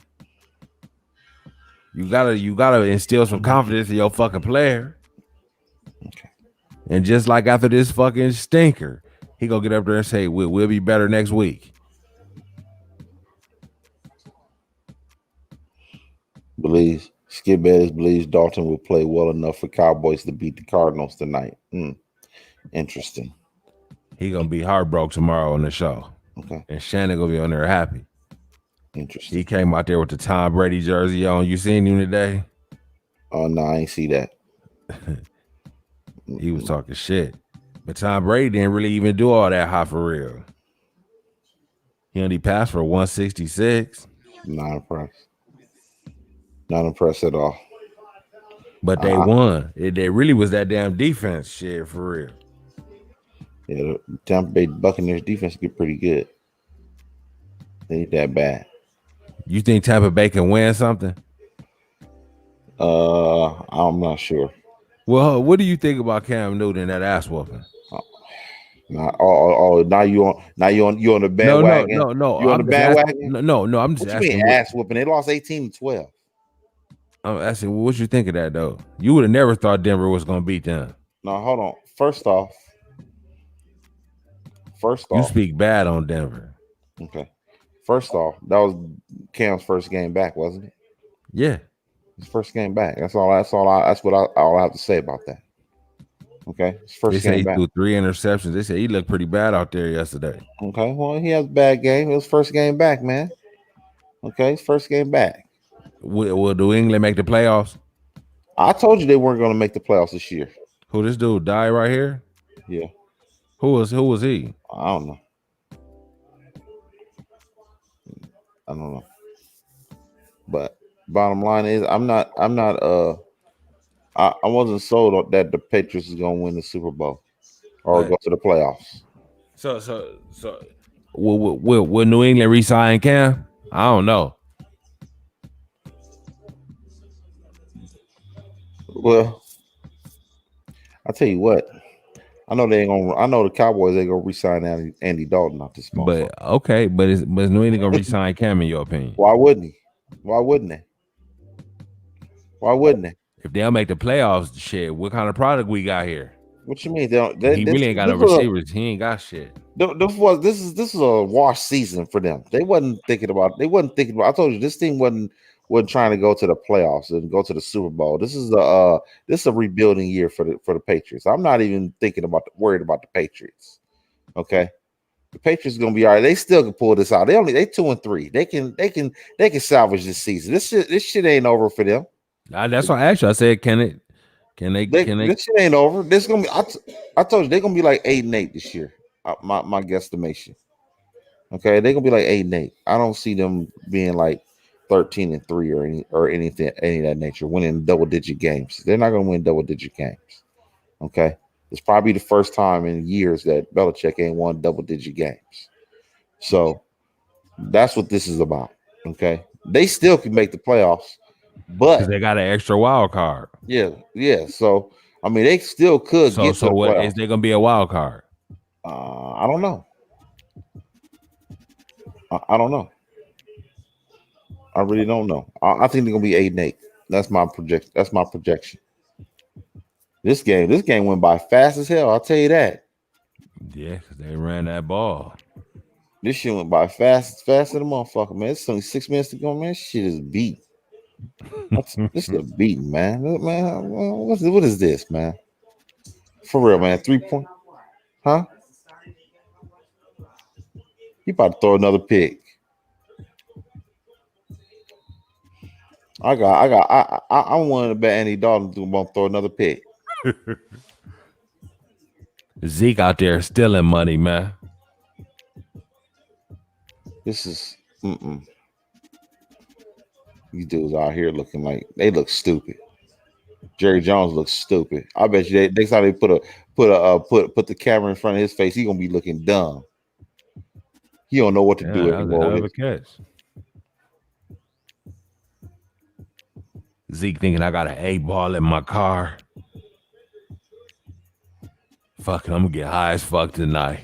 You gotta instill some confidence in your fucking player. Okay. And just like after this fucking stinker, he gonna get up there and say, we'll be better next week. Skip Bayless believes Dalton will play well enough for Cowboys to beat the Cardinals tonight. Interesting. He gonna be heartbroken tomorrow on the show. Okay. And Shannon gonna be on there happy. Interesting. He came out there with the Tom Brady jersey on. You seen him today? Oh no, I ain't see that. He was talking shit. But Tom Brady didn't really even do all that hot for real. He only passed for 166. Not impressed. Not impressed at all. But they won. It really was that damn defense shit for real. Yeah, the Tampa Bay Buccaneers defense get pretty good. They ain't that bad. You think Tampa Bay can win something? I'm not sure. Well, what do you think about Cam Newton, that ass whooping? Now you on the bandwagon. No. You on the bandwagon? No. I'm just what asking. You mean ass whooping? They lost 18-12. I'm asking, what you think of that though? You would have never thought Denver was gonna beat them. No, hold on. First off, you speak bad on Denver. Okay. First off, that was Cam's first game back, wasn't it? Yeah. His first game back. That's all I have to say about that. Okay. His first game back. He threw 3 interceptions. They say he looked pretty bad out there yesterday. Okay. Well, he has a bad game. It was first game back, man. Okay, his first game back. Will New England make the playoffs? I told you they weren't going to make the playoffs this year. Who this dude died right here? Yeah. Who was he? I don't know. But bottom line is I wasn't sold that the Patriots is gonna win the Super Bowl or go to the playoffs. So will New England re-sign Cam? I don't know. Well, I'll tell you what. I know the Cowboys ain't gonna re-sign Andy Dalton out this month. But okay, but is New England gonna re-sign Cam in your opinion? Why wouldn't they? If they'll make the playoffs, shit, what kind of product we got here? What you mean? He really ain't got no receivers. He ain't got shit. This is a wash season for them. They wasn't thinking about. I told you this team wasn't trying to go to the playoffs and go to the Super Bowl. This is a rebuilding year for the Patriots. I'm not even worried about the Patriots. Okay, the Patriots are gonna be all right. They still can pull this out. They 2-3. They can salvage this season. This shit ain't over for them. That's why I asked you. I said, can they? This shit ain't over. This gonna be. I told you they're gonna be like 8-8 this year. My guesstimation. Okay, they're gonna be like 8-8. I don't see them being like 13-3 or any of that nature, winning double-digit games. They're not gonna win double-digit games. Okay, it's probably the first time in years that Belichick ain't won double-digit games. So that's what this is about. Okay, they still can make the playoffs. But they got an extra wild card. Yeah. So I mean, they still could get. So what is there gonna be a wild card? I don't know. I don't know. I really don't know. I think they're gonna be 8-8. That's my projection. This game went by fast as hell. I'll tell you that. Yeah, because they ran that ball. This shit went by fast as the motherfucker, man. It's only 6 minutes to go, man. This shit is beat. This is a beat, man. What is this, man? For real, man. 3-point, huh? He about to throw another pick. I wanted to bet Andy Dalton to throw another pick. Zeke out there stealing money, man. This is These dudes out here looking like they look stupid. Jerry Jones looks stupid. I bet you next time they put the camera in front of his face, he gonna be looking dumb. He don't know what to do anymore. Zeke thinking I got an 8-ball in my car. Fuck it, I'm gonna get high as fuck tonight.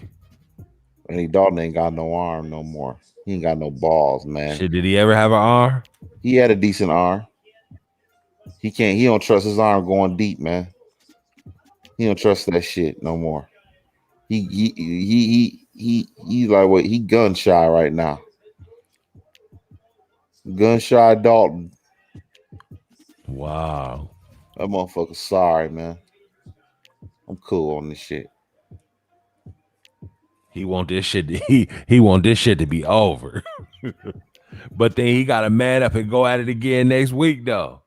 Andy Dalton ain't got no arm no more. He ain't got no balls, man. Shit, did he ever have an arm? He had a decent arm. He can't. He don't trust his arm going deep, man. He don't trust that shit no more. He like what? He gun shy right now. Gun shy Dalton. Wow. That motherfucker sorry, man. I'm cool on this shit. He want this shit to, he want this shit to be over. But then he got to man up and go at it again next week, though.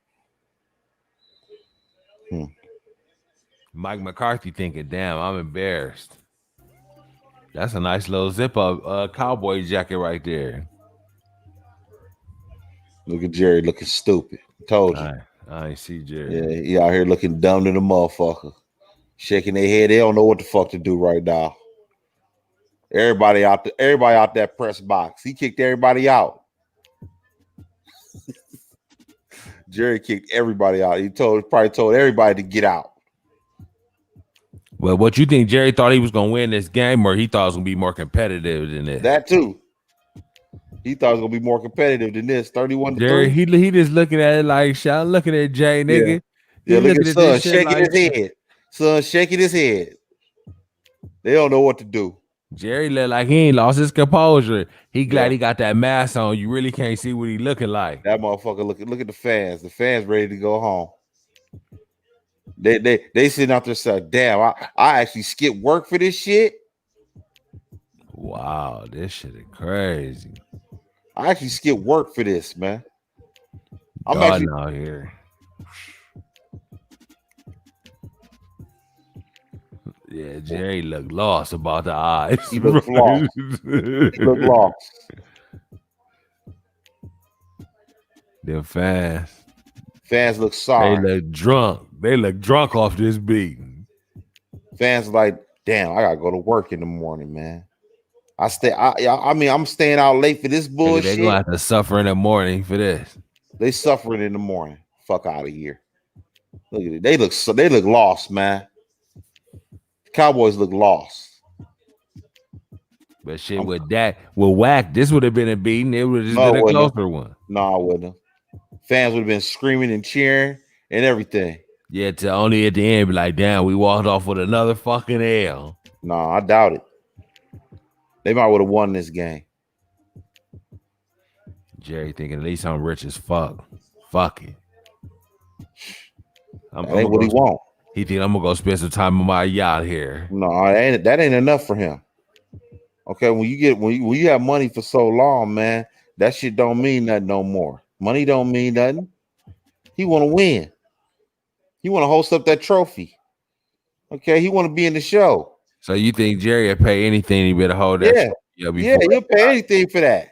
Mike McCarthy thinking, damn, I'm embarrassed. That's a nice little zip-up cowboy jacket right there. Look at Jerry looking stupid. Told you. I ain't see Jerry. Yeah, he out here looking dumb to the motherfucker. Shaking their head. They don't know what the fuck to do right now. Everybody out that press box. He kicked everybody out. Jerry kicked everybody out. He probably told everybody to get out. Well, what you think? Jerry thought he was gonna win this game, or he thought it was gonna be more competitive than this? That too. He thought it was gonna be more competitive than this. 31-3. Jerry, he just looking at it like, "Shot, looking at Jay, nigga." Yeah, look at son shaking his head. Son shaking his head. They don't know what to do. Jerry look like he ain't lost his composure. He glad he got that mask on. You really can't see what he looking like. That motherfucker look at the fans. The fans ready to go home. They sitting out there saying, damn, I actually skipped work for this shit. Wow, this shit is crazy. I actually skipped work for this, man. I'm actually out here. Yeah, Jerry looked lost about the eyes. He looked lost. He looked lost. Them fans look sorry. They look drunk. They look drunk off this beating. Fans like, damn, I gotta go to work in the morning, man. I'm staying out late for this bullshit. They're gonna have to suffer in the morning for this. They suffering in the morning. Fuck out of here. Look at it. They look lost, man. Cowboys look lost. But shit, with Whack, this would have been a beating. It would have just been a closer one. No, I wouldn't. Fans would have been screaming and cheering and everything. Yeah, to only at the end be like, damn, we walked off with another fucking L. No, I doubt it. They might would have won this game. Jerry thinking at least I'm rich as fuck. Fuck it. That ain't what he want. He think I'm gonna go spend some time on my yacht here. No, that ain't enough for him. Okay, when you have money for so long, man, that shit don't mean nothing no more. Money don't mean nothing. He want to win. He want to host up that trophy. Okay, he want to be in the show. So you think Jerry will pay anything? He better hold that. Yeah, he'll pay anything for that.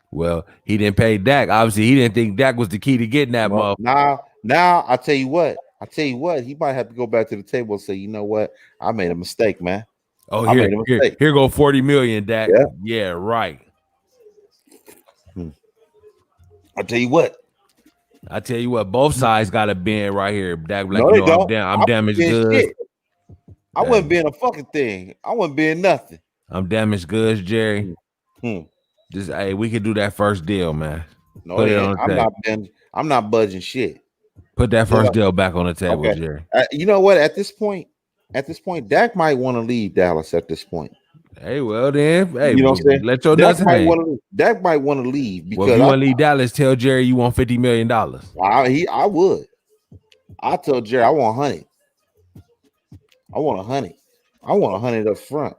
Well, he didn't pay Dak. Obviously, he didn't think Dak was the key to getting that motherfucker. Now I tell you what, he might have to go back to the table and say, you know what, I made a mistake, man. Oh, here go 40 million, Dak. Yeah, right. I tell you what, both sides got a bend right here. Dak, like, no, they don't. I'm damaged goods. I wasn't being a fucking thing. I wasn't being nothing. I'm damaged goods, Jerry. Just we could do that first deal, man. No, I'm not budging shit. Put that first deal back on the table, Jerry. You know what? At this point, Dak might want to leave Dallas. At this point, hey, well then, hey, you know what I'm saying? Let your nuts hang. Dak might want to leave because if you want to leave Dallas, tell Jerry you want $50 million. I would. I tell Jerry I want 100. I want 100. I want 100 up front.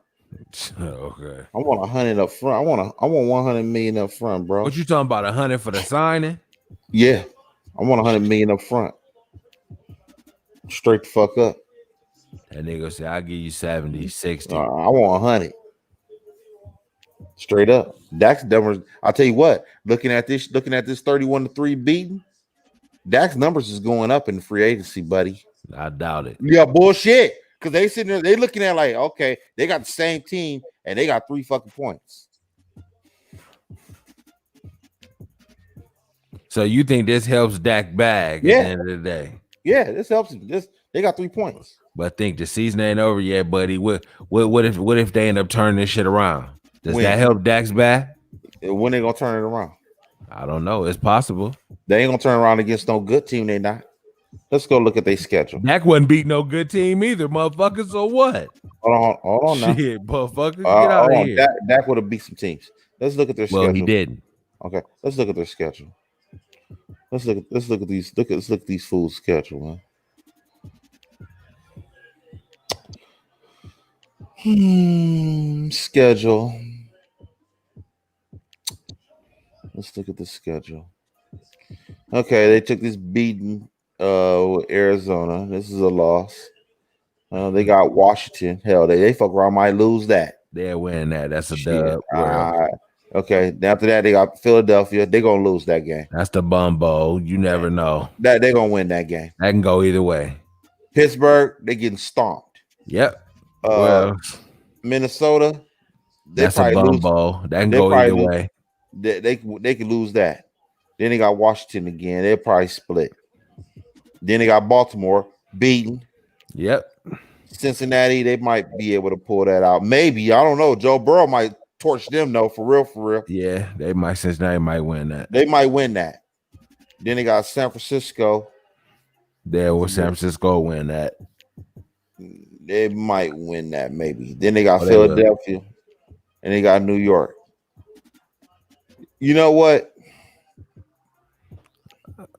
Okay. I want 100 up front. I want 100 million up front, bro. What you talking about? 100 for the signing? Yeah, I want 100 million up front. Straight the fuck up. That nigga say I'll give you 70, 60. I want 100. Straight up. Dak's numbers. I'll tell you what. Looking at this 31-3 beating, Dak's numbers is going up in the free agency, buddy. I doubt it. Yeah, bullshit. Because they sitting there, they looking at like, okay, they got the same team and they got 3 fucking points. So you think this helps Dak bag at the end of the day? Yeah, this helps him. They got 3 points. But think the season ain't over yet, buddy. What if they end up turning this shit around? Does that help Dak's bag? When they gonna turn it around? I don't know. It's possible. They ain't gonna turn around against no good team. They not. Let's go look at their schedule. Dak wasn't beating no good team either, motherfuckers. So what? Hold on now. Shit, motherfucker. Get out Hold of on. here. Dak would have beat some teams. Let's look at their Well, schedule. he didn't. Okay, let's look at their schedule. Let's look at these fools' schedule, man. Schedule. Let's look at the schedule. Okay, they took this beating with Arizona. This is a loss. They got Washington. Hell, they fuck around, might lose that. They're winning that. That's a dub. Okay. After that, they got Philadelphia. They're gonna lose that game. That's the bum bowl. You never know. That they're gonna win that game. That can go either way. Pittsburgh, they getting stomped. Yep. Well, Minnesota, that's a bum bowl. That can go either way. They could lose that. Then they got Washington again. They'll probably split. Then they got Baltimore beaten. Yep. Cincinnati, they might be able to pull that out. Maybe, I don't know. Joe Burrow might torch them though, for real. Yeah, Cincinnati might win that. They might win that. Then they got San Francisco. There will San Francisco win that. They might win that, maybe. Then they got Philadelphia, and they got New York. You know what?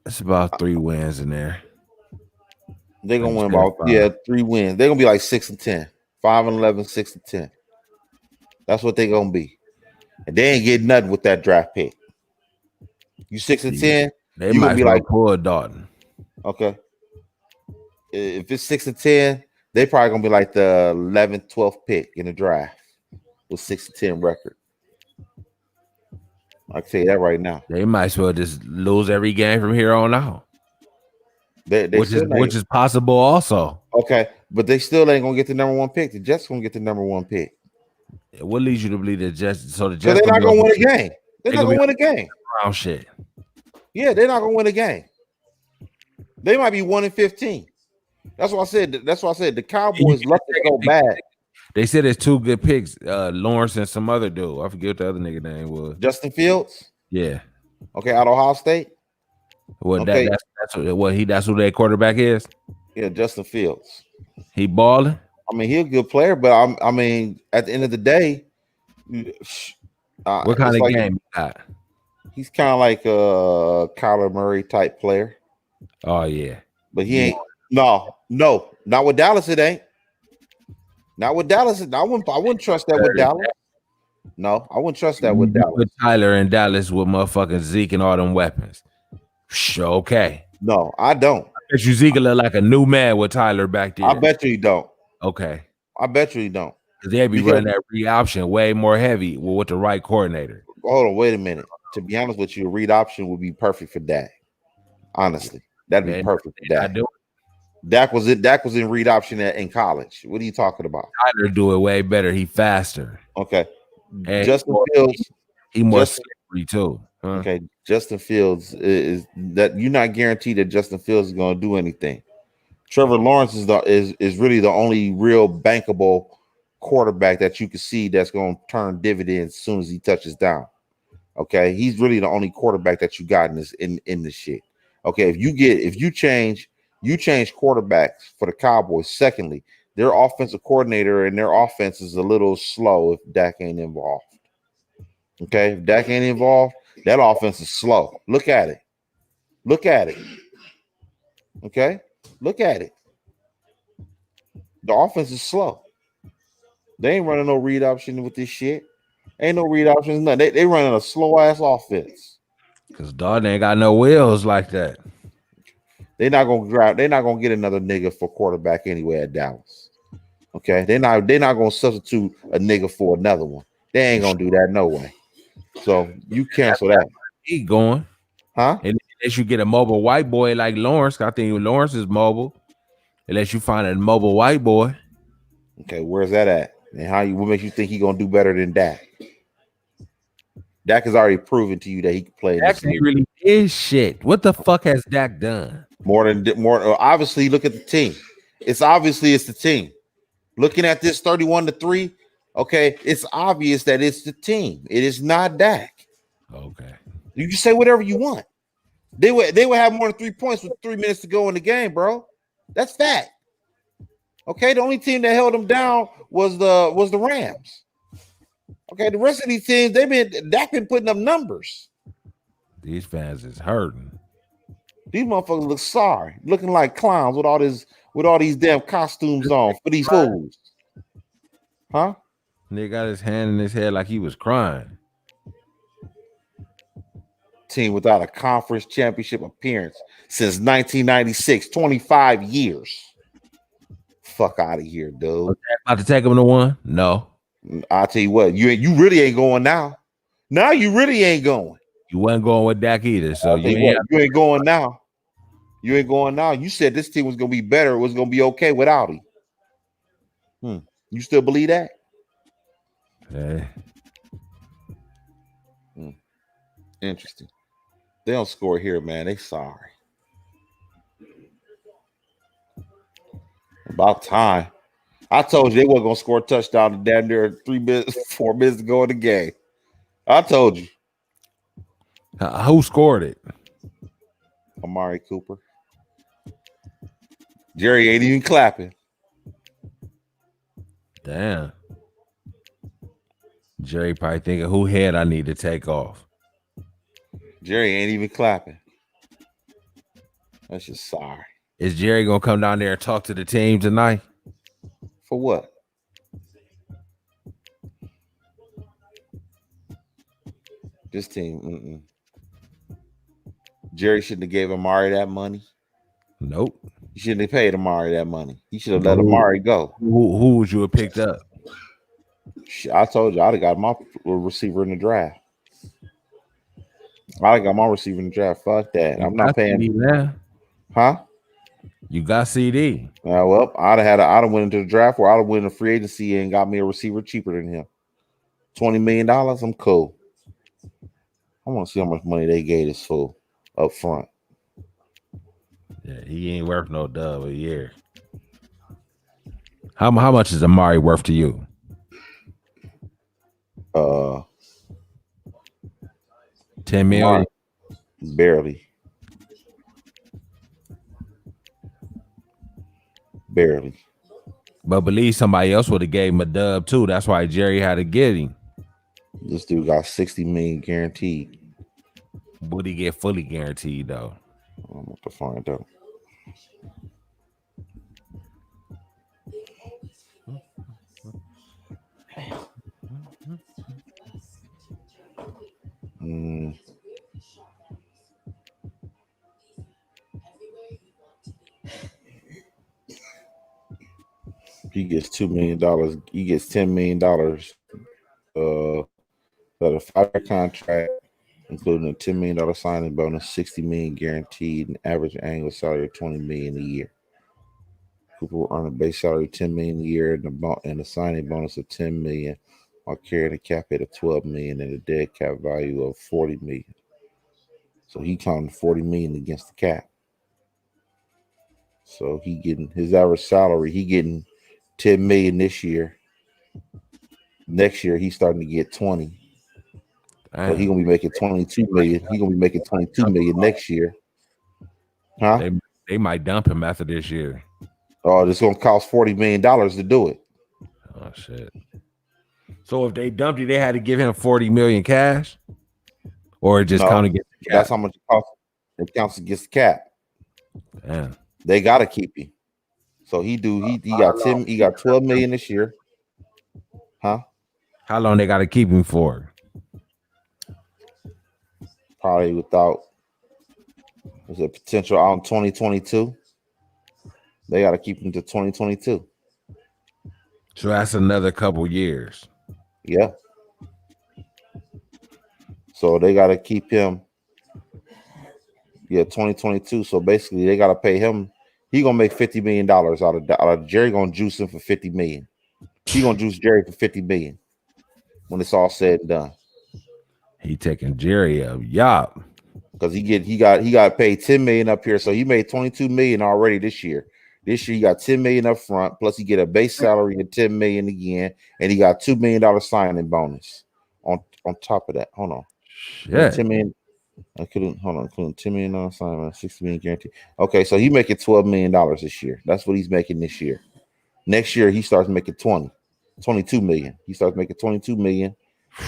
It's about 3 wins in there. They're gonna win about 3 wins. They're gonna be like 6-10, 5-11, 6-10. That's what they're gonna be, and they ain't getting nothing with that draft pick. You 6-10, they might be like pull Dalton. Okay, if it's 6-10, they probably gonna be like the 11th, 12th pick in the draft with 6-10 record. I can tell you that right now. They might as well just lose every game from here on out. Which is possible also. Okay, but they still ain't gonna get the number 1 pick. The Jets gonna get the number 1 pick. What leads you to believe the Jets? So they're not gonna win a game. They're not gonna win a game. Brown shit. Yeah, they're not gonna win a game. They might be 1-15. That's what I said. The Cowboys left to go bad. They said it's 2 good picks. Lawrence and some other dude. I forget what the other nigga name was. Justin Fields. Yeah. Okay, out of Ohio State. Well, okay. That's who their quarterback is. Yeah, Justin Fields. He balling. I mean, he's a good player, but I mean, at the end of the day, what kind of game he got? He's kind of like a Kyler Murray type player. Oh yeah, but he ain't. No, not with Dallas. It ain't. Not with Dallas. I wouldn't trust that with Dallas. No, I wouldn't trust that with Dallas. With Tyler and Dallas with motherfucking Zeke and all them weapons. Okay. No, I don't. I bet you Zeke look like a new man with Tyler back there. I bet you he don't. Okay. I bet you he don't. Because they'd be running that read option way more heavy with the right coordinator. Hold on, wait a minute. To be honest with you, a read option would be perfect for Dak. Honestly, that'd be perfect for Dak. Dak was in read option in college. What are you talking about? Tyler do it way better. He faster. Okay. And Justin Fields. He more slippery too. Huh? Okay. Justin Fields is that you're not guaranteed that Justin Fields is going to do anything. Trevor Lawrence is really the only real bankable quarterback that you can see that's going to turn dividends as soon as he touches down. Okay, he's really the only quarterback that you got in this shit. Okay, if you change quarterbacks for the Cowboys. Secondly, their offensive coordinator and their offense is a little slow if Dak ain't involved. Okay, if Dak ain't involved, that offense is slow. Look at it. Okay, look at it. The offense is slow. They ain't running no read option with this shit. Ain't no read options. Nothing. They running a slow ass offense. Cause Dalton ain't got no wheels like that. They're not gonna get another nigga for quarterback anyway at Dallas. Okay, they're not gonna substitute a nigga for another one. They ain't gonna do that no way. So you cancel that. He going, huh? Unless you get a mobile white boy like Lawrence. I think Lawrence is mobile. Unless you find a mobile white boy. Okay, where's that at? And what makes you think he gonna do better than Dak? Dak has already proven to you that he can play. Dak really is shit. What the fuck has Dak done? More. Obviously, look at the team. It's the team. Looking at this 31-3, okay, it's obvious that it's the team. It is not Dak. Okay. You can say whatever you want. They would have more than 3 points with 3 minutes to go in the game, bro. That's fact. Okay, the only team that held them down was the Rams. Okay, the rest of these teams, Dak been putting up numbers. These fans is hurting. These motherfuckers look sorry, looking like clowns with all these damn costumes on for these fools. Huh? Nigga got his hand in his head like he was crying. Team without a conference championship appearance since 1996, 25 years. Fuck out of here, dude. About to take him to one? No. I'll tell you what, you really ain't going now. Now you really ain't going. You wasn't going with Dak either, so you ain't going now. You ain't going now. You said this team was gonna be better. It was gonna be okay without him. You still believe that? Hey. Interesting. They don't score here, man. They sorry. About time. I told you they weren't gonna score a touchdown to damn near 4 minutes to go in the game. I told you. Who scored it? Amari Cooper. Jerry ain't even clapping. Damn. Jerry probably thinking, who head I need to take off? Jerry ain't even clapping. That's just sorry. Is Jerry gonna come down there and talk to the team tonight? For what? This team. Jerry shouldn't have gave Amari that money. Nope. He shouldn't have paid Amari that money. He should have let Amari go. Who would you have picked up? I told you I'd have got my receiver in the draft. I got my receiver in the draft. Fuck that. I'm not paying. CD, man. Huh? You got CD. Well, I'd have went into the draft where I'd have went in free agency and got me a receiver cheaper than him. $20 million. I'm cool. I want to see how much money they gave this fool up front. Yeah, he ain't worth no dub a year. How much is Amari worth to you? $10 million. Barely. But believe somebody else would have gave him a dub too. That's why Jerry had to get him. This dude got $60 million guaranteed. Would he get fully guaranteed though? I'm going to find out. He gets $2 million. He gets $10 million for a 5-year contract, including a $10 million signing bonus, $60 million guaranteed, and average annual salary of $20 million a year. Cooper will earn a base salary of $10 million a year and a signing bonus of $10 million, while carrying a cap hit of $12 million and a dead cap value of $40 million. So he counting $40 million against the cap. So he getting his average salary. He getting $10 million this year. Next year he's starting to get 20. So he's gonna be making 22 million. He's gonna be making 22 million next year. Huh? They might dump him after this year. Oh, it's gonna cost $40 million to do it. Oh shit. So if they dumped you, they had to give him 40 million cash? Or it just count against the cap? That's how much it costs. It counts against the cap. Damn. They gotta keep him. So he got 12 million this year. Huh? How long they gotta keep him for? Probably without potential out in 2022. They got to keep him to 2022. So that's another couple years. Yeah. So they got to keep him. Yeah, 2022. So basically, they got to pay him. He gonna make $50 million out of Jerry. Gonna juice him for $50 million. He gonna juice Jerry for $50 million when it's all said and done. He taking Jerry up, yup. Because he got paid $10 million up here, so he made $22 million already this year. This year he got $10 million up front, plus he get a base salary of $10 million again, and he got $2 million signing bonus on top of that. Hold on, shit. $10 million. I couldn't hold on. Couldn't $10 million assignment, $60 million guarantee. Okay, so he making $12 million this year. That's what he's making this year. Next year he starts making 22 million. He starts making 22 million,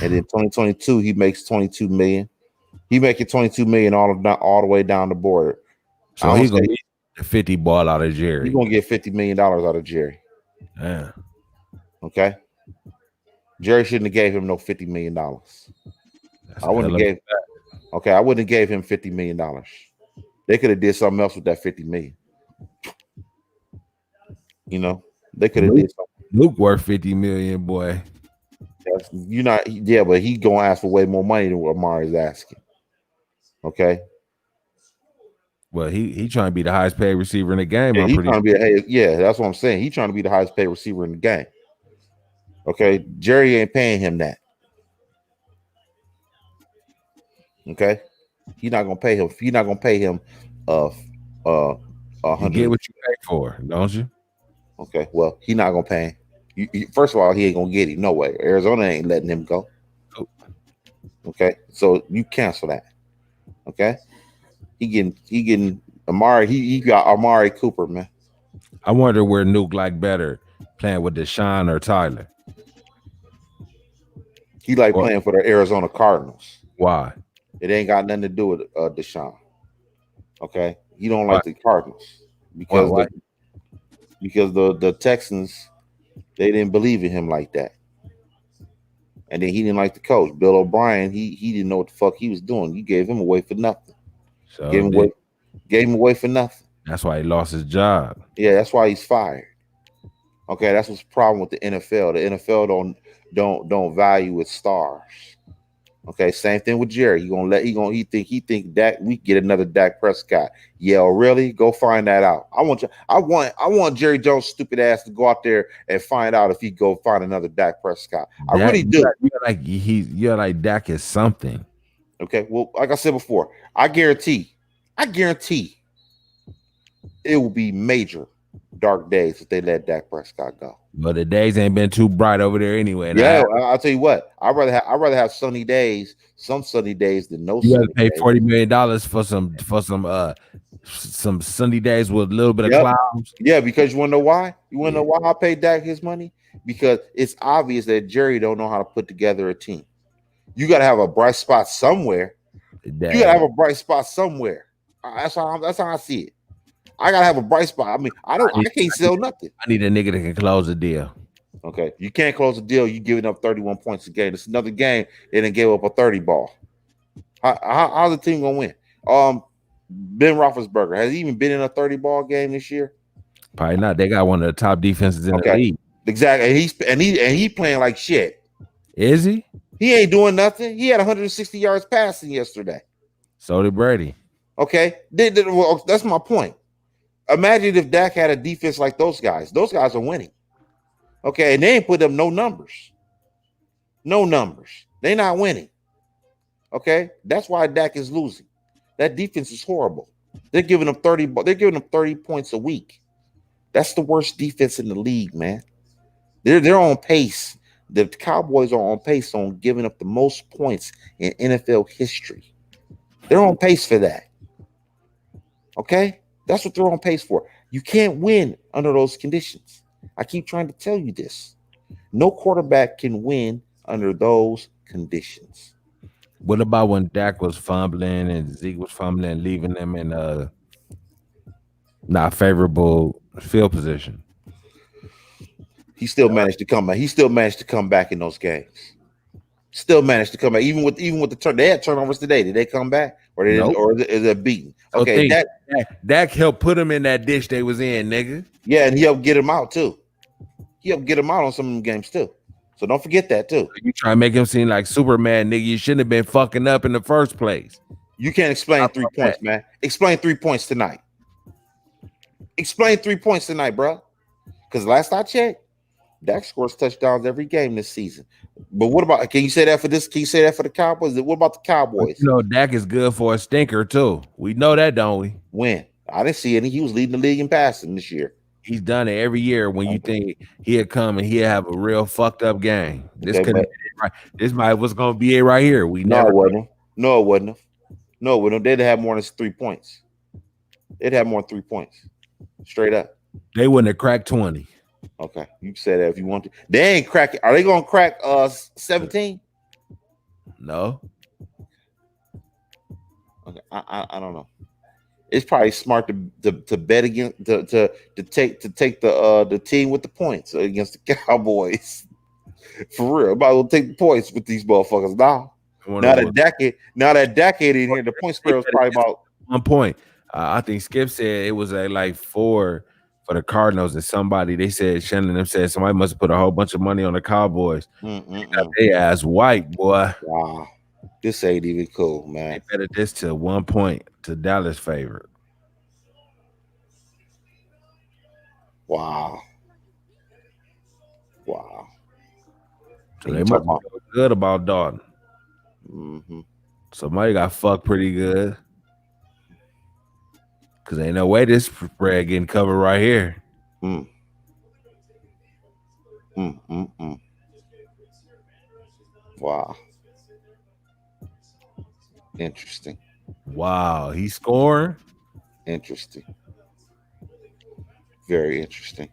and then 2022 he makes 22 million. He making 22 million all the way down the board. So he's gonna get a 50 ball out of Jerry. He's gonna get $50 million out of Jerry. Yeah. Okay. Jerry shouldn't have gave him no $50 million. I wouldn't have gave. Okay, I wouldn't have gave him $50 million. They could have did something else with that 50 million. You know, they could have did something. Luke worth 50 million, boy. You're not, yeah, but he's gonna ask for way more money than what Amari's asking. Okay. Well, he trying to be the highest paid receiver in the game. Yeah, that's what I'm saying. He's trying to be the highest paid receiver in the game. Okay, Jerry ain't paying him that. Okay, he's not gonna pay him. He's not gonna pay him. You get what you pay for, don't you? Okay, well, he's not gonna pay him. First of all, he ain't gonna get him. No way. Arizona ain't letting him go. Okay, so you cancel that. Okay, he getting Amari. He got Amari Cooper, man. I wonder where Nuke like better, playing with Deshaun or Tyler. He like playing for the Arizona Cardinals. Why? It ain't got nothing to do with Deshaun. Okay, he don't like the Cardinals because the Texans, they didn't believe in him like that, and then he didn't like the coach Bill O'Brien. He didn't know what the fuck he was doing. You gave him away for nothing. So gave him away for nothing. That's why he lost his job. Yeah, that's why he's fired. Okay, that's what's the problem with the NFL. The NFL don't value its stars. Okay, same thing with Jerry. He think Dak, we get another Dak Prescott. Yeah, really? Go find that out. I want Jerry Jones' stupid ass to go out there and find out if he go find another Dak Prescott. I really do. You're like Dak is something. Okay, well, like I said before, I guarantee it will be major dark days if they let Dak Prescott go. But the days ain't been too bright over there anyway. Yeah, I'll tell you what. I'd rather have sunny days, some sunny days than no. You got to pay $40 million for some sunny days with a little bit of clouds. Yeah, because you want to know why? You want to know why I paid Dak his money? Because it's obvious that Jerry don't know how to put together a team. You got to have a bright spot somewhere. You got to have a bright spot somewhere. That's how I see it. I gotta have a bright spot. I mean, I can't sell nothing. I need a nigga that can close the deal. Okay, you can't close the deal. You giving up 31 points a game. It's another game. They didn't give up a 30 ball. How's the team gonna win? Ben Roethlisberger has he even been in a 30 ball game this year? Probably not. They got one of the top defenses in the league. Exactly. And he playing like shit. Is he? He ain't doing nothing. He had 160 yards passing yesterday. So did Brady. Okay, well, that's my point. Imagine if Dak had a defense like those guys. Those guys are winning. Okay, and they ain't put up no numbers. No numbers. They not winning. Okay, that's why Dak is losing. That defense is horrible. They're giving them 30. They're giving them 30 points a week. That's the worst defense in the league, man. They're on pace. The Cowboys are on pace on giving up the most points in NFL history. They're on pace for that. Okay. That's what they're on pace for. You can't win under those conditions. I keep trying to tell you this. No quarterback can win under those conditions. What about when Dak was fumbling and Zeke was fumbling, leaving them in not favorable field position? He still managed to come back. He still managed to come back in those games. Still managed to come back, even with the turn. They had turnovers today. Did they come back, or is it beaten? Okay, Dak helped put them in that dish they was in, nigga. Yeah, and he helped get him out too. He helped get him out on some of them games too. So don't forget that too. You try to make him seem like Superman, nigga. You shouldn't have been fucking up in the first place. You can't explain 3 points, man. Explain 3 points tonight. Explain 3 points tonight, bro. Because last I checked, Dak scores touchdowns every game this season. But what about? Can you say that for this? Can you say that for the Cowboys? What about the Cowboys? You know, Dak is good for a stinker too. We know that, don't we? When? I didn't see any. He was leading the league in passing this year. He's done it every year. When you think he'll come and he'll have a real fucked up game. This might was gonna be it right here. No, it wasn't. No, we don't. They'd have more than 3 points. They'd have more than 3 points. Straight up. They wouldn't have cracked 20. Okay, you can say that if you want to. They ain't cracking. Are they gonna crack 17? No. Okay, I don't know. It's probably smart to bet against to take the team with the points against the Cowboys. For real, about to take the points with these motherfuckers now. Now that decade in here, the point spread was probably about 1 point. I think Skip said it was at like 4 for the Cardinals, and somebody they said Shannon them said somebody must have put a whole bunch of money on the Cowboys. They ass white boy. Wow, this ain't even cool, man. They betted this to 1 point to Dallas' favorite. Wow. So they must feel good about Dalton. Somebody got fucked pretty good. Cause ain't no way this spread getting covered right here. Wow. Interesting. Wow, he scoring. Interesting. Very interesting.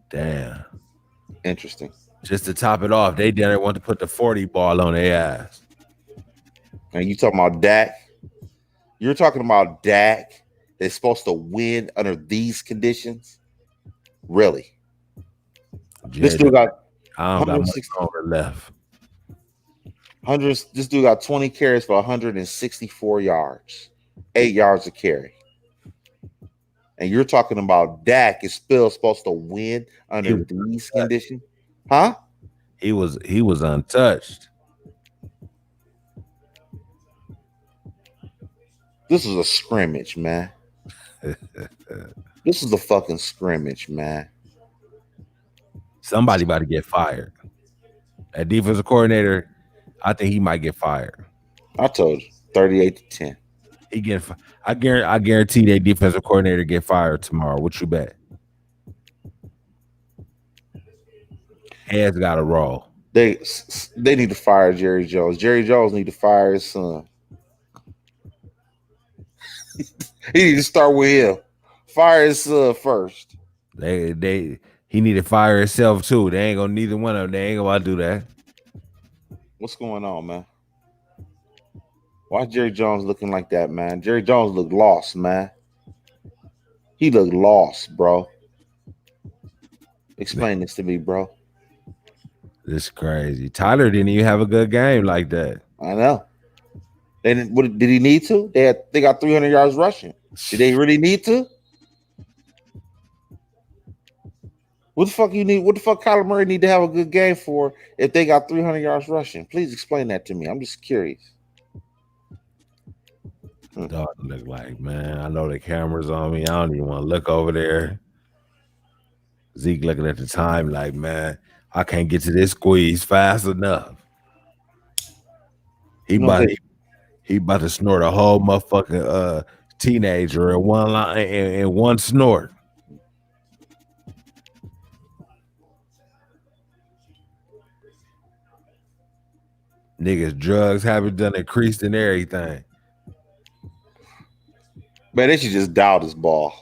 Damn. Interesting. Just to top it off, they didn't want to put the 40 ball on their ass. And you talking about Dak? You're talking about Dak that's supposed to win under these conditions? Really? This dude got I don't got much longer left. This dude got 20 carries for 164 yards, 8 yards a carry. And you're talking about Dak is still supposed to win under these conditions? Huh? He was untouched. This is a scrimmage, man. This is a fucking scrimmage, man. Somebody about to get fired. That defensive coordinator, I think he might get fired. I told you, 38-10. I guarantee that defensive coordinator get fired tomorrow. What you bet? Heads got to roll. They need to fire Jerry Jones. Jerry Jones need to fire his son. He need to start with him. Fire his son first. He need to fire himself too. They ain't gonna neither one of them. They ain't gonna do that. What's going on, man? Why Jerry Jones looking like that, man? Jerry Jones looked lost, man. He looked lost, bro. Explain this to me, bro. This is crazy. Tyler didn't even have a good game like that. I know. They didn't. Did he need to? They got 300 yards rushing. Did they really need to? What the fuck you need? What the fuck Kyler Murray need to have a good game for if they got 300 yards rushing? Please explain that to me. I'm just curious. Dalton look like, man, I know the camera's on me. I don't even want to look over there. Zeke looking at the time like, man, I can't get to this squeeze fast enough. He about to snort a whole motherfucking teenager in one line in one snort. Niggas, drugs haven't done increased in everything. Man, they should just doubt his ball.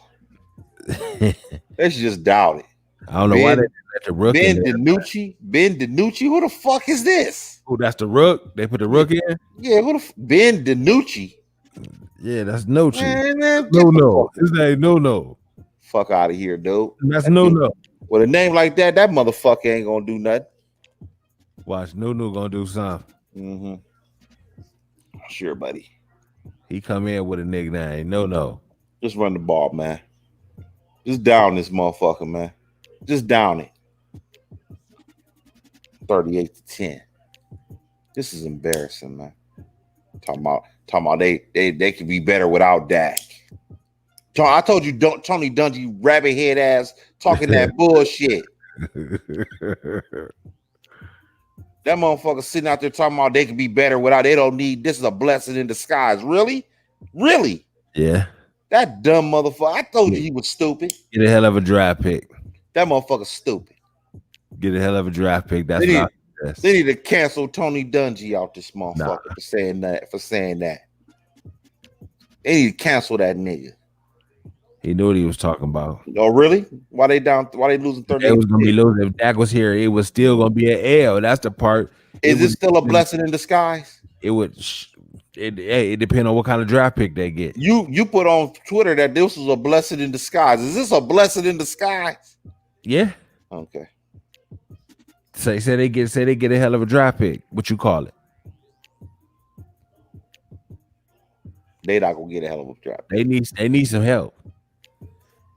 They should just doubt it. I don't know why they let the rook in there. Ben DiNucci, who the fuck is this? Oh, that's the rook? They put the rook in? Yeah, Ben DiNucci. Yeah, that's Nucci. No. His name No. Fuck out of here, dude. That's No. With a name like that motherfucker ain't gonna do nothing. Watch, No gonna do something. Mm-hmm. Sure, buddy. He come in with a nickname. No. Just run the ball, man. Just down this motherfucker, man. Just down it. 38-10. This is embarrassing, man. Talking about they could be better without Dak. I told you, don't Tony Dungy rabbit head ass talking that bullshit. That motherfucker sitting out there talking about they could be better without. They don't need. This is a blessing in disguise. Really? Yeah. That dumb motherfucker. I told you he was stupid. Get a hell of a draft pick. That motherfucker's stupid. Get a hell of a draft pick. That's they need to cancel Tony Dungy out this motherfucker for saying that. They need to cancel that nigga. He knew what he was talking about. Oh, really? Why they down? Why they losing It 38? was gonna be losing. If Dak was here, it was still gonna be an L. That's the part. It Is would. this still a blessing in disguise? It would. It depends on what kind of draft pick they get. You put on Twitter that this was a blessing in disguise. Is this a blessing in disguise? Yeah. Okay. Say they get a hell of a draft pick. What you call it? They not gonna get a hell of a draft. They need some help.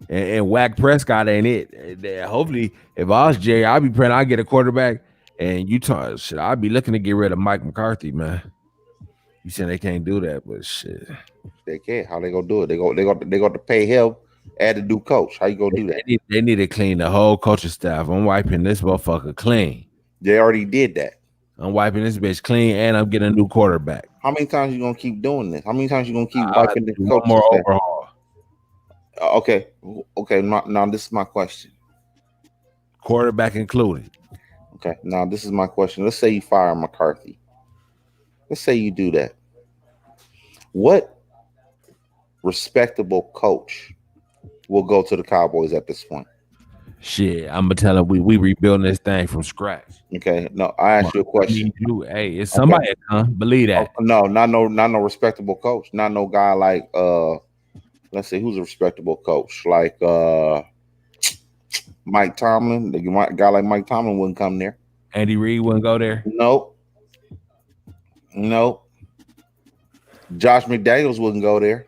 And Whack Prescott ain't it. Hopefully, if I was Jerry, I'd be praying I get a quarterback. And you talk shit, I'd be looking to get rid of Mike McCarthy, man. You saying they can't do that, but shit. They can't. How they gonna do it? They got to pay him, add a new coach. How you gonna do that? They need to clean the whole coaching staff. I'm wiping this motherfucker clean. They already did that. I'm wiping this bitch clean, and I'm getting a new quarterback. How many times you gonna keep doing this? How many times you gonna keep wiping the coach? One more overhaul. Okay. Now this is my question. Quarterback included. Okay. Now this is my question. Let's say you fire McCarthy. Let's say you do that. What respectable coach will go to the Cowboys at this point? Shit, I'm gonna tell him we rebuilding this thing from scratch. Okay, no, I asked you a question. Hey, it's somebody that come. Believe that. No, not no respectable coach. Not no guy like let's see who's a respectable coach. Like Mike Tomlin. A guy like Mike Tomlin wouldn't come there. Andy Reid wouldn't go there. Nope. Josh McDaniels wouldn't go there.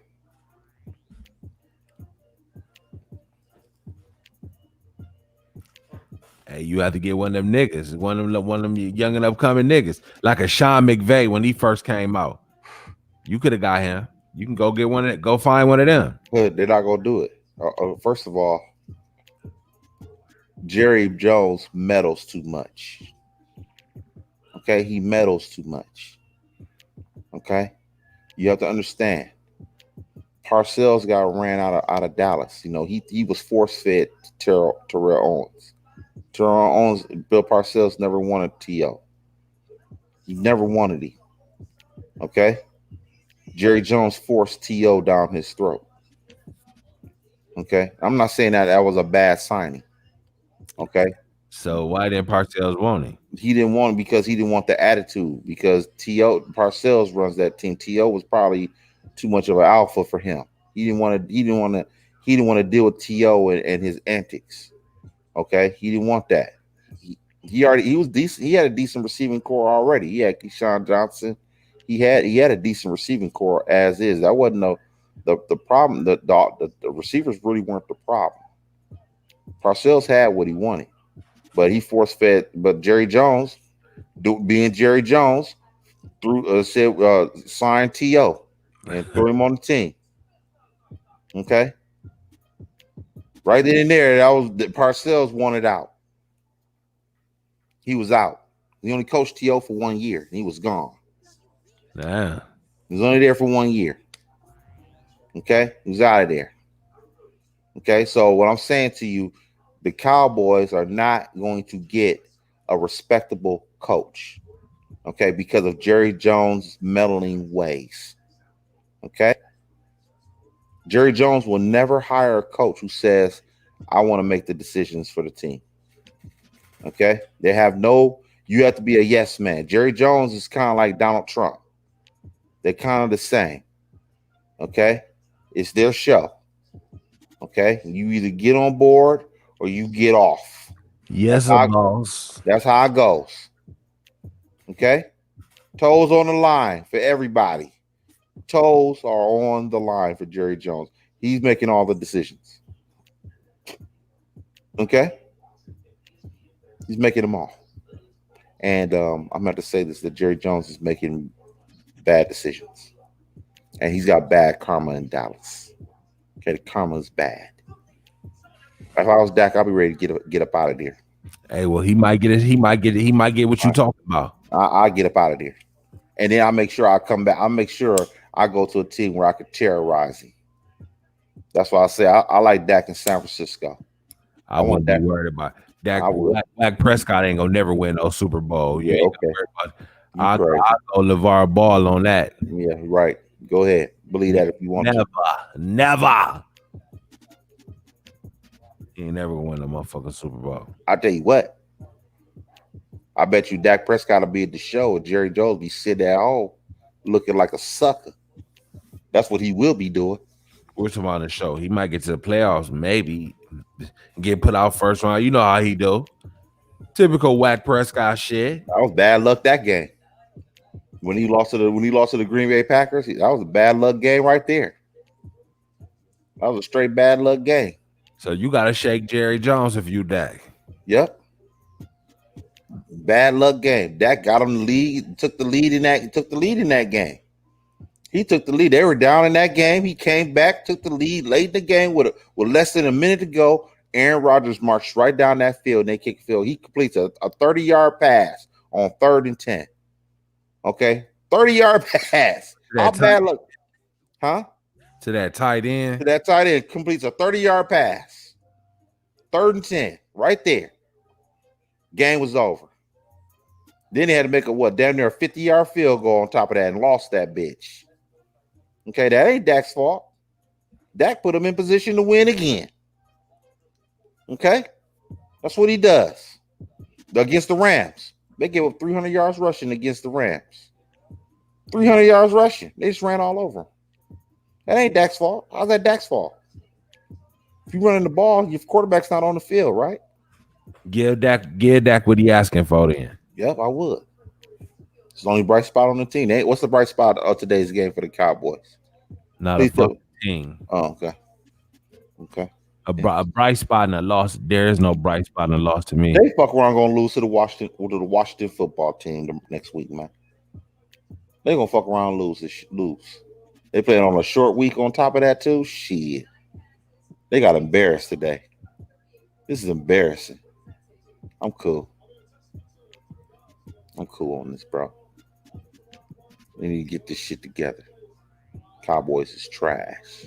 Hey, you have to get one of them niggas, one of them young and upcoming niggas, like a Sean McVay when he first came out. You could have got him. You can go get one of them. Go find one of them. But they're not gonna do it. First of all, Jerry Jones meddles too much. Okay, he meddles too much. Okay, you have to understand. Parcells got ran out of Dallas. He was force fed to Terrell Owens. Terrell Owens, Bill Parcells never wanted T.O. He never wanted him. Okay? Jerry Jones forced T.O. down his throat. Okay? I'm not saying that was a bad signing. Okay? So why didn't Parcells want him? He didn't want him because he didn't want the attitude. Because Parcells runs that team. T.O. was probably too much of an alpha for him. He didn't want to deal with T.O. and his antics. Okay, he didn't want that. He was decent. He had a decent receiving core already. He had Keyshawn Johnson. He had a decent receiving core as is. That wasn't the problem. The receivers really weren't the problem. Parcells had what he wanted, but he force fed. But Jerry Jones, being Jerry Jones, signed T.O. and threw him on the team. Okay. Right then and there, Parcells wanted out. He was out. He only coached T.O. for 1 year. And he was gone. Yeah. He was only there for 1 year. Okay? He was out of there. Okay? So what I'm saying to you, the Cowboys are not going to get a respectable coach. Okay? Because of Jerry Jones' meddling ways. Okay? Jerry Jones will never hire a coach who says, I want to make the decisions for the team. Okay? You have to be a yes man. Jerry Jones is kind of like Donald Trump. They're kind of the same. Okay? It's their show. Okay? You either get on board or you get off. Yes, boss. That's how it goes. Okay? Toes on the line for everybody. Toes are on the line for Jerry Jones. He's making all the decisions. Okay? He's making them all. And I'm about to say this, that Jerry Jones is making bad decisions. And he's got bad karma in Dallas. Okay, the karma is bad. If I was Dak, I'll be ready to get up out of there. Hey, well, he might get it. He might get what you talking about. I'll get up out of there. And then I'll make sure I come back. I'll make sure I go to a team where I could terrorize him. That's why I say I like Dak in San Francisco. I wouldn't be worried about Dak. Dak Prescott ain't gonna never win no Super Bowl. Yeah, okay. I'll go LeVar Ball on that. Yeah, right. Go ahead. Believe that if you want to. Never. He ain't never gonna win a motherfucking Super Bowl. I tell you what. I bet you Dak Prescott will be at the show and Jerry Jones be sitting at home looking like a sucker. That's what he will be doing. We're talking about the show. He might get to the playoffs, maybe get put out first round. You know how he do. Typical whack Prescott shit. That was bad luck that game. When he lost to the Green Bay Packers, that was a bad luck game right there. That was a straight bad luck game. So you gotta shake Jerry Jones if you Dak. Yep. Bad luck game. Dak got him the lead, took the lead in that game. He took the lead. They were down in that game. He came back, took the lead late in the game with less than a minute to go. Aaron Rodgers marched right down that field and they kick the field. He completes a 30-yard pass on 3rd and 10. Okay, 30-yard pass. How bad luck? Huh? To that tight end. To that tight end completes a 30-yard pass. 3rd and 10, right there. Game was over. Then they had to make damn near a 50-yard field goal on top of that and lost that bitch. Okay, that ain't Dak's fault. Dak put him in position to win again. Okay, that's what he does. Against the Rams, they gave up 300 yards rushing against the Rams. 300 yards rushing. They just ran all over him. That ain't Dak's fault. How's that Dak's fault? If you're running the ball, your quarterback's not on the field, right? Give Dak what he asking for then. Yep, I would. It's the only bright spot on the team. What's the bright spot of today's game for the Cowboys? Not a fucking team. Oh, okay. Okay. A bright spot in a loss. There is no bright spot in a loss to me. They fuck around gonna lose to the Washington football team next week, man. They gonna fuck around and lose. They playing on a short week on top of that too. Shit. They got embarrassed today. This is embarrassing. I'm cool. I'm cool on this, bro. We need to get this shit together. Cowboys is trash.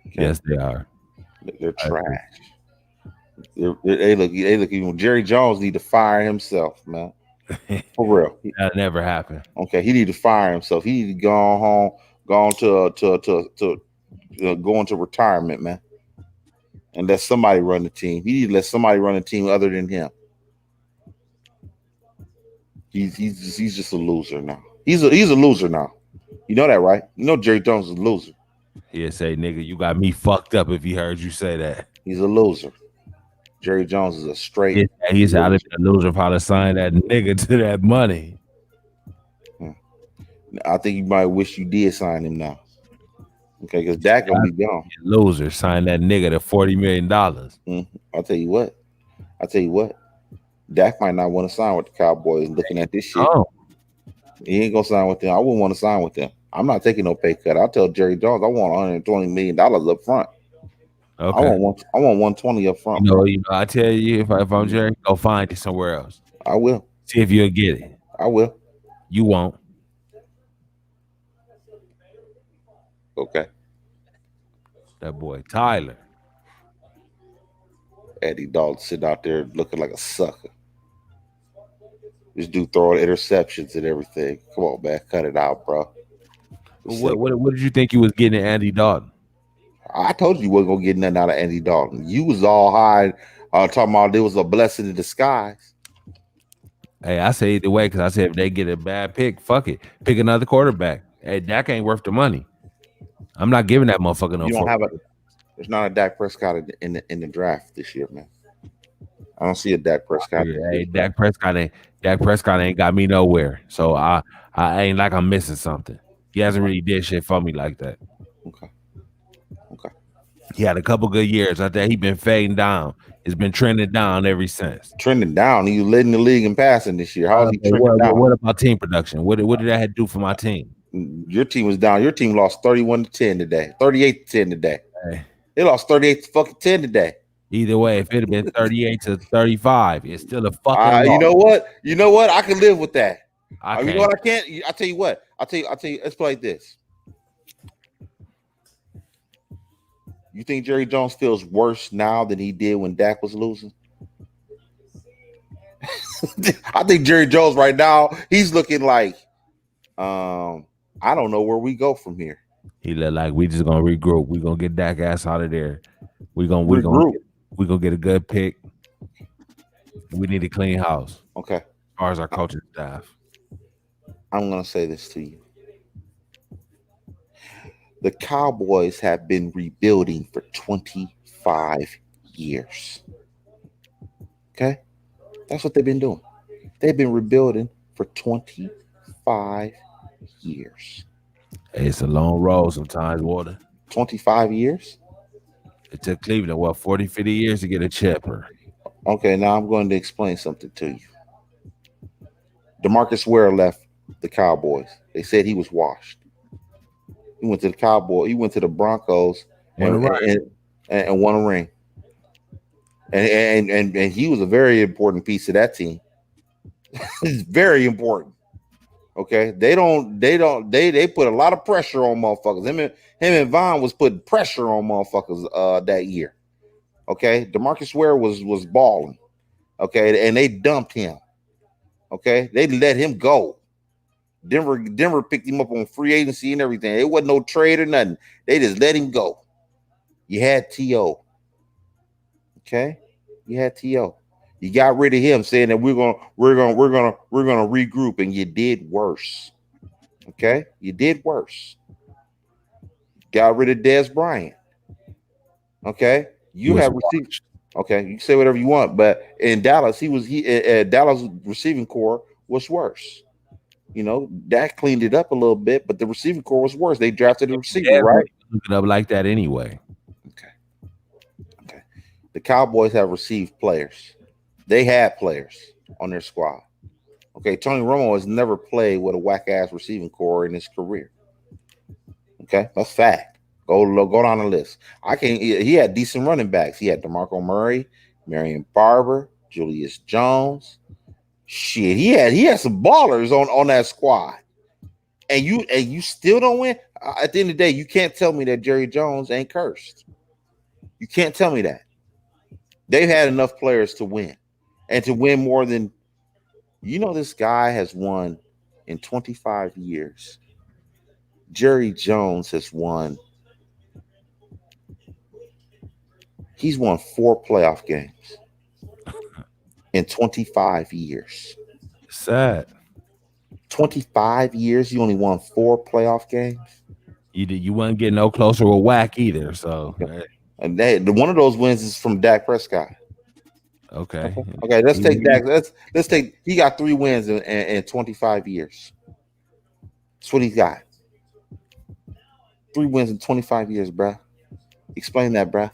Okay? Yes, they are. They're trash. They look even Jerry Jones need to fire himself, man. For real. That never happened. Okay, he need to fire himself. He need to go home, go into retirement, man. And let somebody run the team. He need to let somebody run the team other than him. He's just a loser now. He's a loser now. You know that, right? You know Jerry Jones is a loser. He'll say, nigga, you got me fucked up if he heard you say that. He's a loser. Jerry Jones is a straight. He's out of a loser for how to sign that nigga to that money. I think you might wish you did sign him now. Okay, because Dak gonna be gone. Loser, sign that nigga to $40 million. I'll tell you what. Dak might not want to sign with the Cowboys looking at this shit. Oh. He ain't gonna sign with them. I wouldn't want to sign with them. I'm not taking no pay cut. I'll tell Jerry Jones I want $120 million up front. Okay. I want 120 up front. You know, I tell you, if I'm Jerry, go find it somewhere else. I will. See if you'll get it. I will. You won't. Okay. That boy Tyler. Andy Dalton sitting out there looking like a sucker. This dude throwing interceptions and everything. Come on, man. Cut it out, bro. What did you think you was getting at Andy Dalton? I told you wasn't going to get nothing out of Andy Dalton. You was all high talking about it was a blessing in disguise. Hey, I say either way because I said if they get a bad pick, fuck it. Pick another quarterback. Hey, Dak ain't worth the money. I'm not giving that motherfucker no. You don't have there's not a Dak Prescott in the draft this year, man. I don't see a Dak Prescott. Hey, Dak Prescott ain't got me nowhere. So I ain't like I'm missing something. He hasn't really did shit for me like that. Okay. He had a couple good years. I think he been fading down. It's been trending down ever since. Trending down. He was leading the league in passing this year. How is he trending down? What about team production? What did that have to do for my team? Your team was down. Your team lost 31-10 today. 38-10 today. Hey. They lost 38-10 today. Either way, if it had been 38-35, it's still a fucking loss. You know what? I can live with that. You know what I can't? I tell you what. I'll tell you. Let's play like this. You think Jerry Jones feels worse now than he did when Dak was losing? I think Jerry Jones right now, he's looking like I don't know where we go from here. He look like we just gonna regroup. We gonna get Dak ass out of there. Regroup. We gonna get a good pick. We need a clean house Okay. as far as our coaching staff. I'm gonna say this to you. The Cowboys have been rebuilding for 25 years. Okay? That's what they've been doing. They've been rebuilding for 25 years. It's a long road sometimes, Water. 25 years? It took Cleveland, 40, 50 years to get a chipper. Okay, now I'm going to explain something to you. DeMarcus Ware left the Cowboys. They said he was washed. He went to the Cowboys. He went to the Broncos and won a ring. And he was a very important piece of that team. It's very important. Okay, they put a lot of pressure on motherfuckers. Him and Vaughn was putting pressure on motherfuckers that year. Okay, DeMarcus Ware was balling. Okay, and they dumped him. Okay, they let him go. Denver picked him up on free agency and everything. It wasn't no trade or nothing. They just let him go. You had T.O. Okay, you had T.O. You got rid of him, saying that we're gonna regroup, and you did worse. Okay, you did worse. Got rid of Dez Bryant. Okay, you have received. Okay, you say whatever you want, but in Dallas, Dallas receiving core was worse. You know, that cleaned it up a little bit, but the receiving core was worse. They drafted a receiver, right? Look it up like that anyway. Okay. The Cowboys have received players. They had players on their squad. Okay, Tony Romo has never played with a whack-ass receiving core in his career. Okay, that's fact. Go down the list. He had decent running backs. He had DeMarco Murray, Marion Barber, Julius Jones. Shit, he had some ballers on that squad. And you still don't win. At the end of the day, you can't tell me that Jerry Jones ain't cursed. You can't tell me that. They've had enough players to win. And to win more than, this guy has won in 25 years. Jerry Jones has won. He's won 4 playoff games in 25 years. Sad. 25 years, you only won 4 playoff games. You wouldn't get no closer with whack either. So, and one of those wins is from Dak Prescott. Okay. Let's take Dak. Let's take. He got 3 wins in 25 years. That's what he got. 3 wins in 25 years, bruh. Explain that, bruh.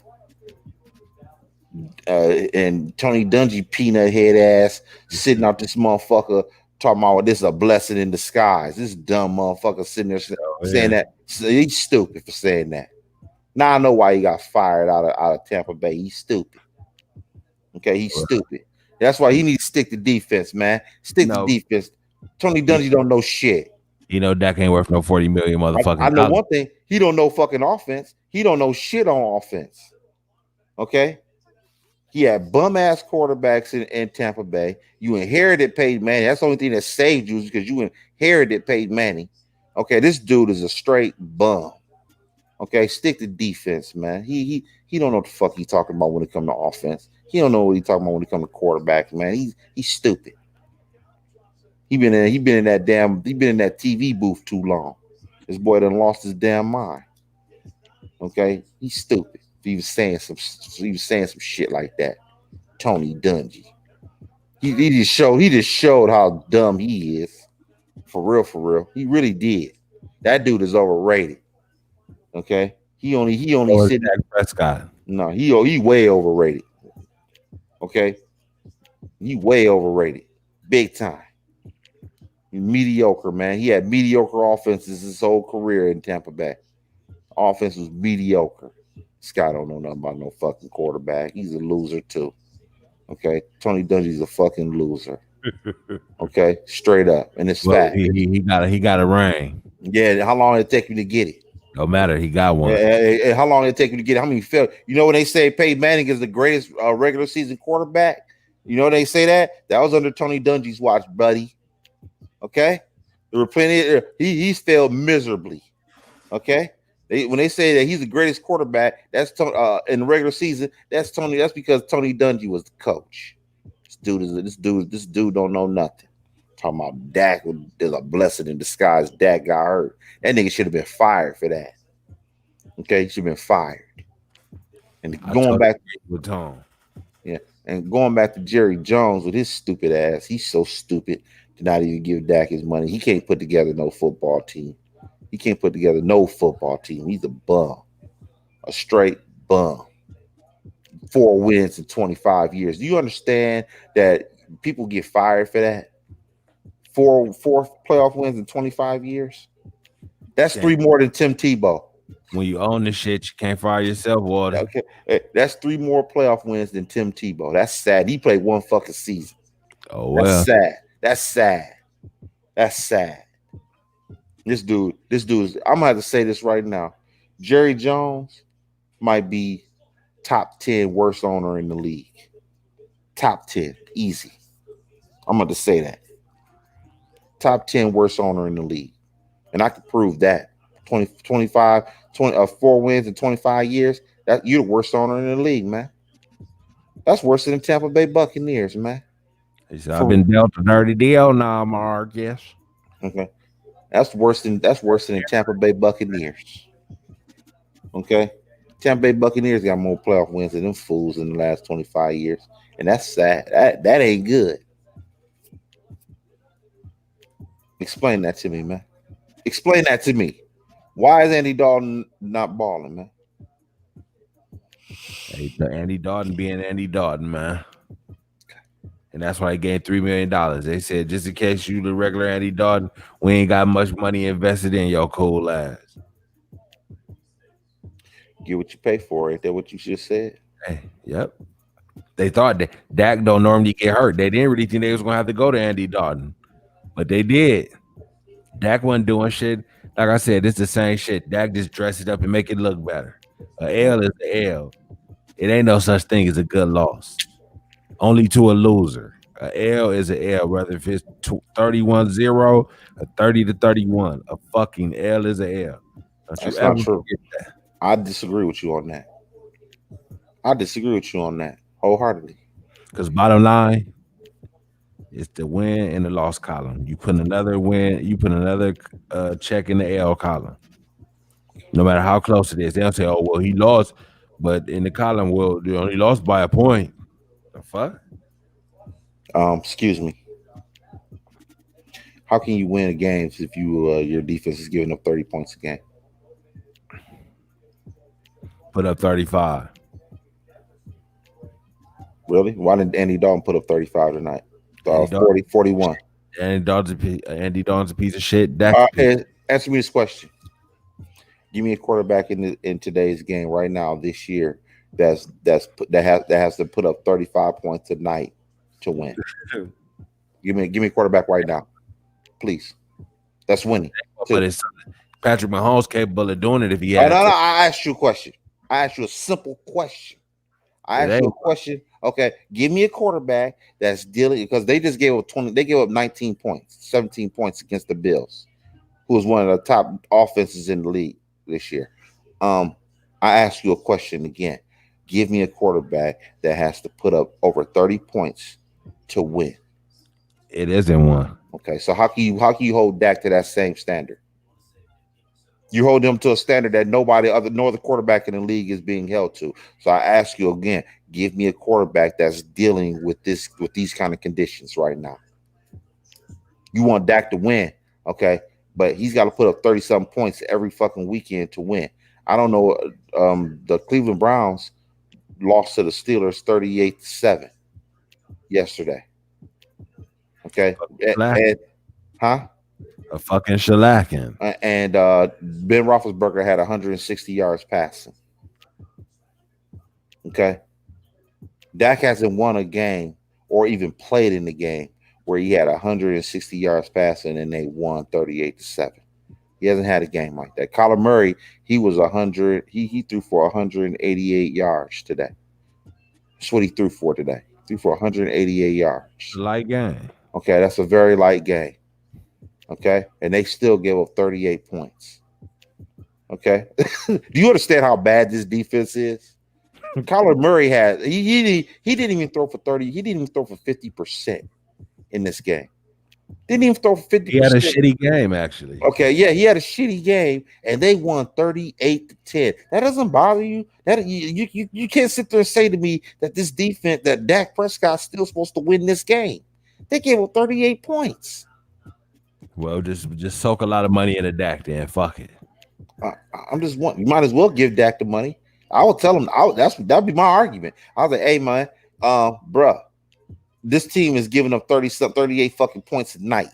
And Tony Dungy peanut head ass sitting out this motherfucker talking about this is a blessing in disguise. This dumb motherfucker sitting there saying that. He's stupid for saying that. Now I know why he got fired out of Tampa Bay. He's stupid. Okay, he's stupid. That's why he needs to stick to defense, man. Stick to defense. Tony Dungy don't know shit. Dak ain't worth no 40 million motherfucking. I know one thing. He don't know fucking offense. He don't know shit on offense. Okay? He had bum ass quarterbacks in Tampa Bay. You inherited Peyton Manning. That's the only thing that saved you, because you inherited Peyton Manning. Okay, this dude is a straight bum. Okay, stick to defense, man. He don't know what the fuck he talking about when it comes to offense. He don't know what he talking about when it comes to quarterbacks, man. He's stupid. He been in that TV booth too long. This boy done lost his damn mind. Okay, he's stupid. He was saying some shit like that. Tony Dungy. He just showed how dumb he is. For real. He really did. That dude is overrated. Okay. He only sitting Dak Prescott. No, he way overrated. Okay. He way overrated. Big time. Mediocre, man. He had mediocre offenses his whole career in Tampa Bay. Offense was mediocre. This guy don't know nothing about no fucking quarterback. He's a loser too. Okay, Tony Dungy's a fucking loser. Okay, straight up, and it's fact. He got a ring. Yeah, how long did it take you to get it? No matter, he got one. How long did it take you to get it? How many failed? You know when they say Peyton Manning is the greatest regular season quarterback? You know they say that was under Tony Dungy's watch, buddy. Okay, There were plenty. He's failed miserably. Okay, when they say that he's the greatest quarterback, that's in the regular season. That's Tony. That's because Tony Dungy was the coach. This dude don't know nothing. Talking about Dak is a blessing in disguise. Dak got hurt. That nigga should have been fired for that. Okay, he should have been fired. And I going totally back, agree with Tom. yeah, and going back to Jerry Jones with his stupid ass. He's so stupid to not even give Dak his money. He can't put together no football team. He can't put together no football team. He's a bum, a straight bum. 4 wins in 25 years. Do you understand that people get fired for that? Four playoff wins in 25 years. That's Yeah. 3 more than Tim Tebow. When you own the shit, you can't fire yourself, Water. Okay, that's 3 more playoff wins than Tim Tebow. That's sad. He played 1 fucking season. Oh That's well. sad. That's sad. That's sad. This dude is. I'm gonna have to say this right now. Jerry Jones might be top 10 worst owner in the league. Top 10, easy. I'm going to say that. Top 10 worst owner in the league. And I can prove that. 4 wins in 25 years. That you're the worst owner in the league, man. That's worse than the Tampa Bay Buccaneers, man. He said, I've been dealt a dirty deal now, Mark. Yes. Okay. That's worse than the Tampa Bay Buccaneers. Okay. Tampa Bay Buccaneers got more playoff wins than them fools in the last 25 years. And that's sad. That ain't good. Explain that to me, man. Explain that to me. Why is Andy Dalton not balling, man? Hey, Andy Dalton being Andy Dalton, man. And that's why he gained $3 million. They said, just in case you the regular Andy Dalton, we ain't got much money invested in your cool ass. Get what you pay for. Ain't that what you just said? Hey, yep. They thought that Dak don't normally get hurt. They didn't really think they was going to have to go to Andy Dalton. But they did. Dak wasn't doing shit. Like I said, it's the same shit. Dak just dress it up and make it look better. A L is a L. It ain't no such thing as a good loss. Only to a loser. A L is a L, whether if it's 31-0 or 30-31. A fucking L is a L. That's not true. I disagree with you on that. Wholeheartedly. Because bottom line, it's the win in the loss column. You put another win, you put another check in the L column. No matter how close it is. They'll say, oh, well, he lost. But in the column, well, they only lost by a point. The fuck? Excuse me. How can you win games if your defense is giving up 30 points a game? Put up 35. Really? Why didn't Andy Dalton put up 35 tonight? 41. Andy Dalton's a piece of shit. Answer me this question. Give me a quarterback in today's game right now this year that has to put up 35 points tonight to win. Give me a quarterback right now, please. That's winning. But it's Patrick Mahomes capable of doing it if he has. No. I asked you a question. I asked you a simple question. Okay, give me a quarterback that's dealing because they just gave up 20. They gave up 19 points, 17 points against the Bills, who was one of the top offenses in the league this year. I ask you a question again. Give me a quarterback that has to put up over 30 points to win. It isn't one. Okay, so how can you hold Dak to that same standard? You hold them to a standard that no other quarterback in the league is being held to. So I ask you again, give me a quarterback that's dealing with these kind of conditions right now. You want Dak to win, okay? But he's got to put up 30-something points every fucking weekend to win. I don't know. The Cleveland Browns lost to the Steelers 38-7 yesterday. Okay. A fucking shellacking. And Ben Roethlisberger had 160 yards passing. Okay. Dak hasn't won a game or even played in the game where he had 160 yards passing and they won 38-7. He hasn't had a game like that. Kyler Murray, he was 100. He threw for 188 yards today. That's what he threw for today. He threw for 188 yards. Light game. Okay, that's a very light game. Okay, and they still gave up 38 points. Okay, do you understand how bad this defense is? Kyler Murray had he didn't even throw for 30. He didn't even throw for 50% in this game. Didn't even throw for He had a 50%. shitty game, actually. Okay, yeah, he had a shitty game, and they won 38-10. That doesn't bother you. That you can't sit there and say to me that this defense, that Dak Prescott's still supposed to win this game. They gave up 38 points. Well, just soak a lot of money in the Dak then. Fuck it. I'm just want you might as well give Dak the money. I will tell him. That'd be my argument. I was like, hey man, bruh, this team is giving up 38 fucking points a night.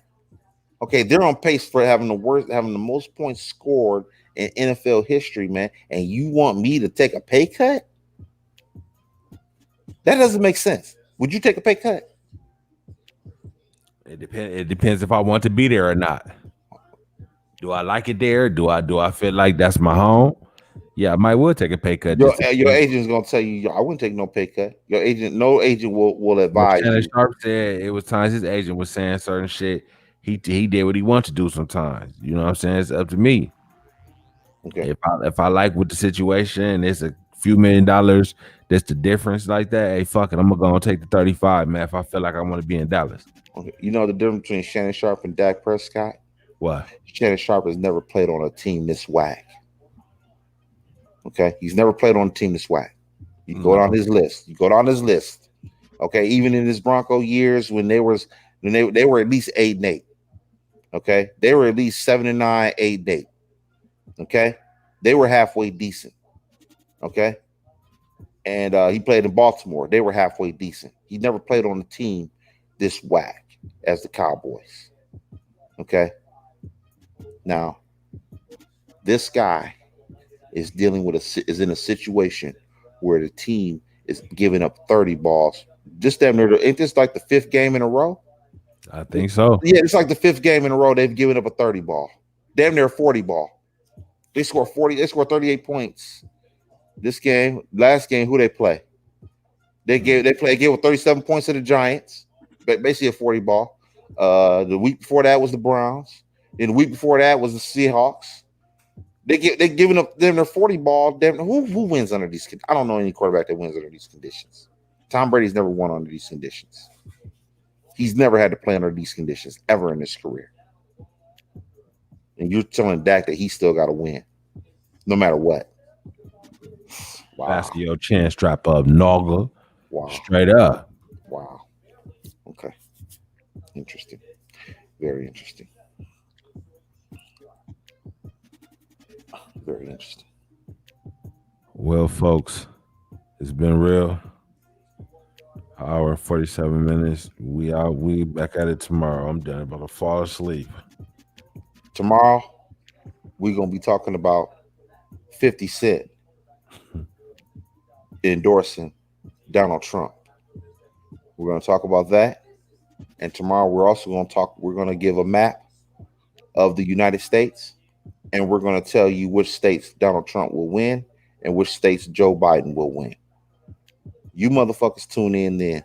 Okay, they're on pace for having the most points scored in NFL history, man. And you want me to take a pay cut? That doesn't make sense. Would you take a pay cut? It depends if I want to be there or not. Do I like it there? Do I feel like that's my home? Yeah, I might will take a pay cut. Your agent's gonna tell you, I wouldn't take no pay cut. No agent will advise Shannon you. Sharp said it was times his agent was saying certain shit. He did what he wants to do sometimes. You know what I'm saying? It's up to me. Okay. If I like with the situation, it's a few $1 million. That's the difference like that. Hey, fuck it. I'm gonna go and take the 35, man. If I feel like I want to be in Dallas. Okay. You know the difference between Shannon Sharp and Dak Prescott? What? Shannon Sharp has never played on a team this whack. Okay, he's never played on a team this whack. You go down his list. Okay, even in his Bronco years when they were at least 8-8. Okay, they were at least 7-9, 8-8. Okay, they were halfway decent. Okay, and he played in Baltimore. They were halfway decent. He never played on a team this whack as the Cowboys. Okay, now this guy is dealing with is in a situation where the team is giving up 30 balls. Just damn near, ain't this like the 5th game in a row? I think so. Yeah, it's like the 5th game in a row they've given up a 30 ball. Damn near a 40 ball. They scored 38 points. This game, last game, who they play? They gave up 37 points to the Giants, basically a 40 ball. The week before that was the Browns. Then the week before that was the Seahawks. They're giving up them their 40 ball. Who wins under these conditions? I don't know any quarterback that wins under these conditions. Tom Brady's never won under these conditions. He's never had to play under these conditions ever in his career. And you're telling Dak that he still got to win, no matter what. Wow. Faster your chin strap up, Noggle. Wow. Straight up. Wow. Okay. Interesting. Very interesting. Very interesting. Well, folks, it's been real. Hour and 47 minutes. We out. We back at it tomorrow. I'm done. About to fall asleep. Tomorrow, we're going to be talking about 50 Cent endorsing Donald Trump. We're going to talk about that. And tomorrow, we're going to give a map of the United States. And we're going to tell you which states Donald Trump will win and which states Joe Biden will win. You motherfuckers tune in then.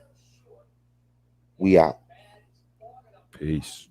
We out. Peace.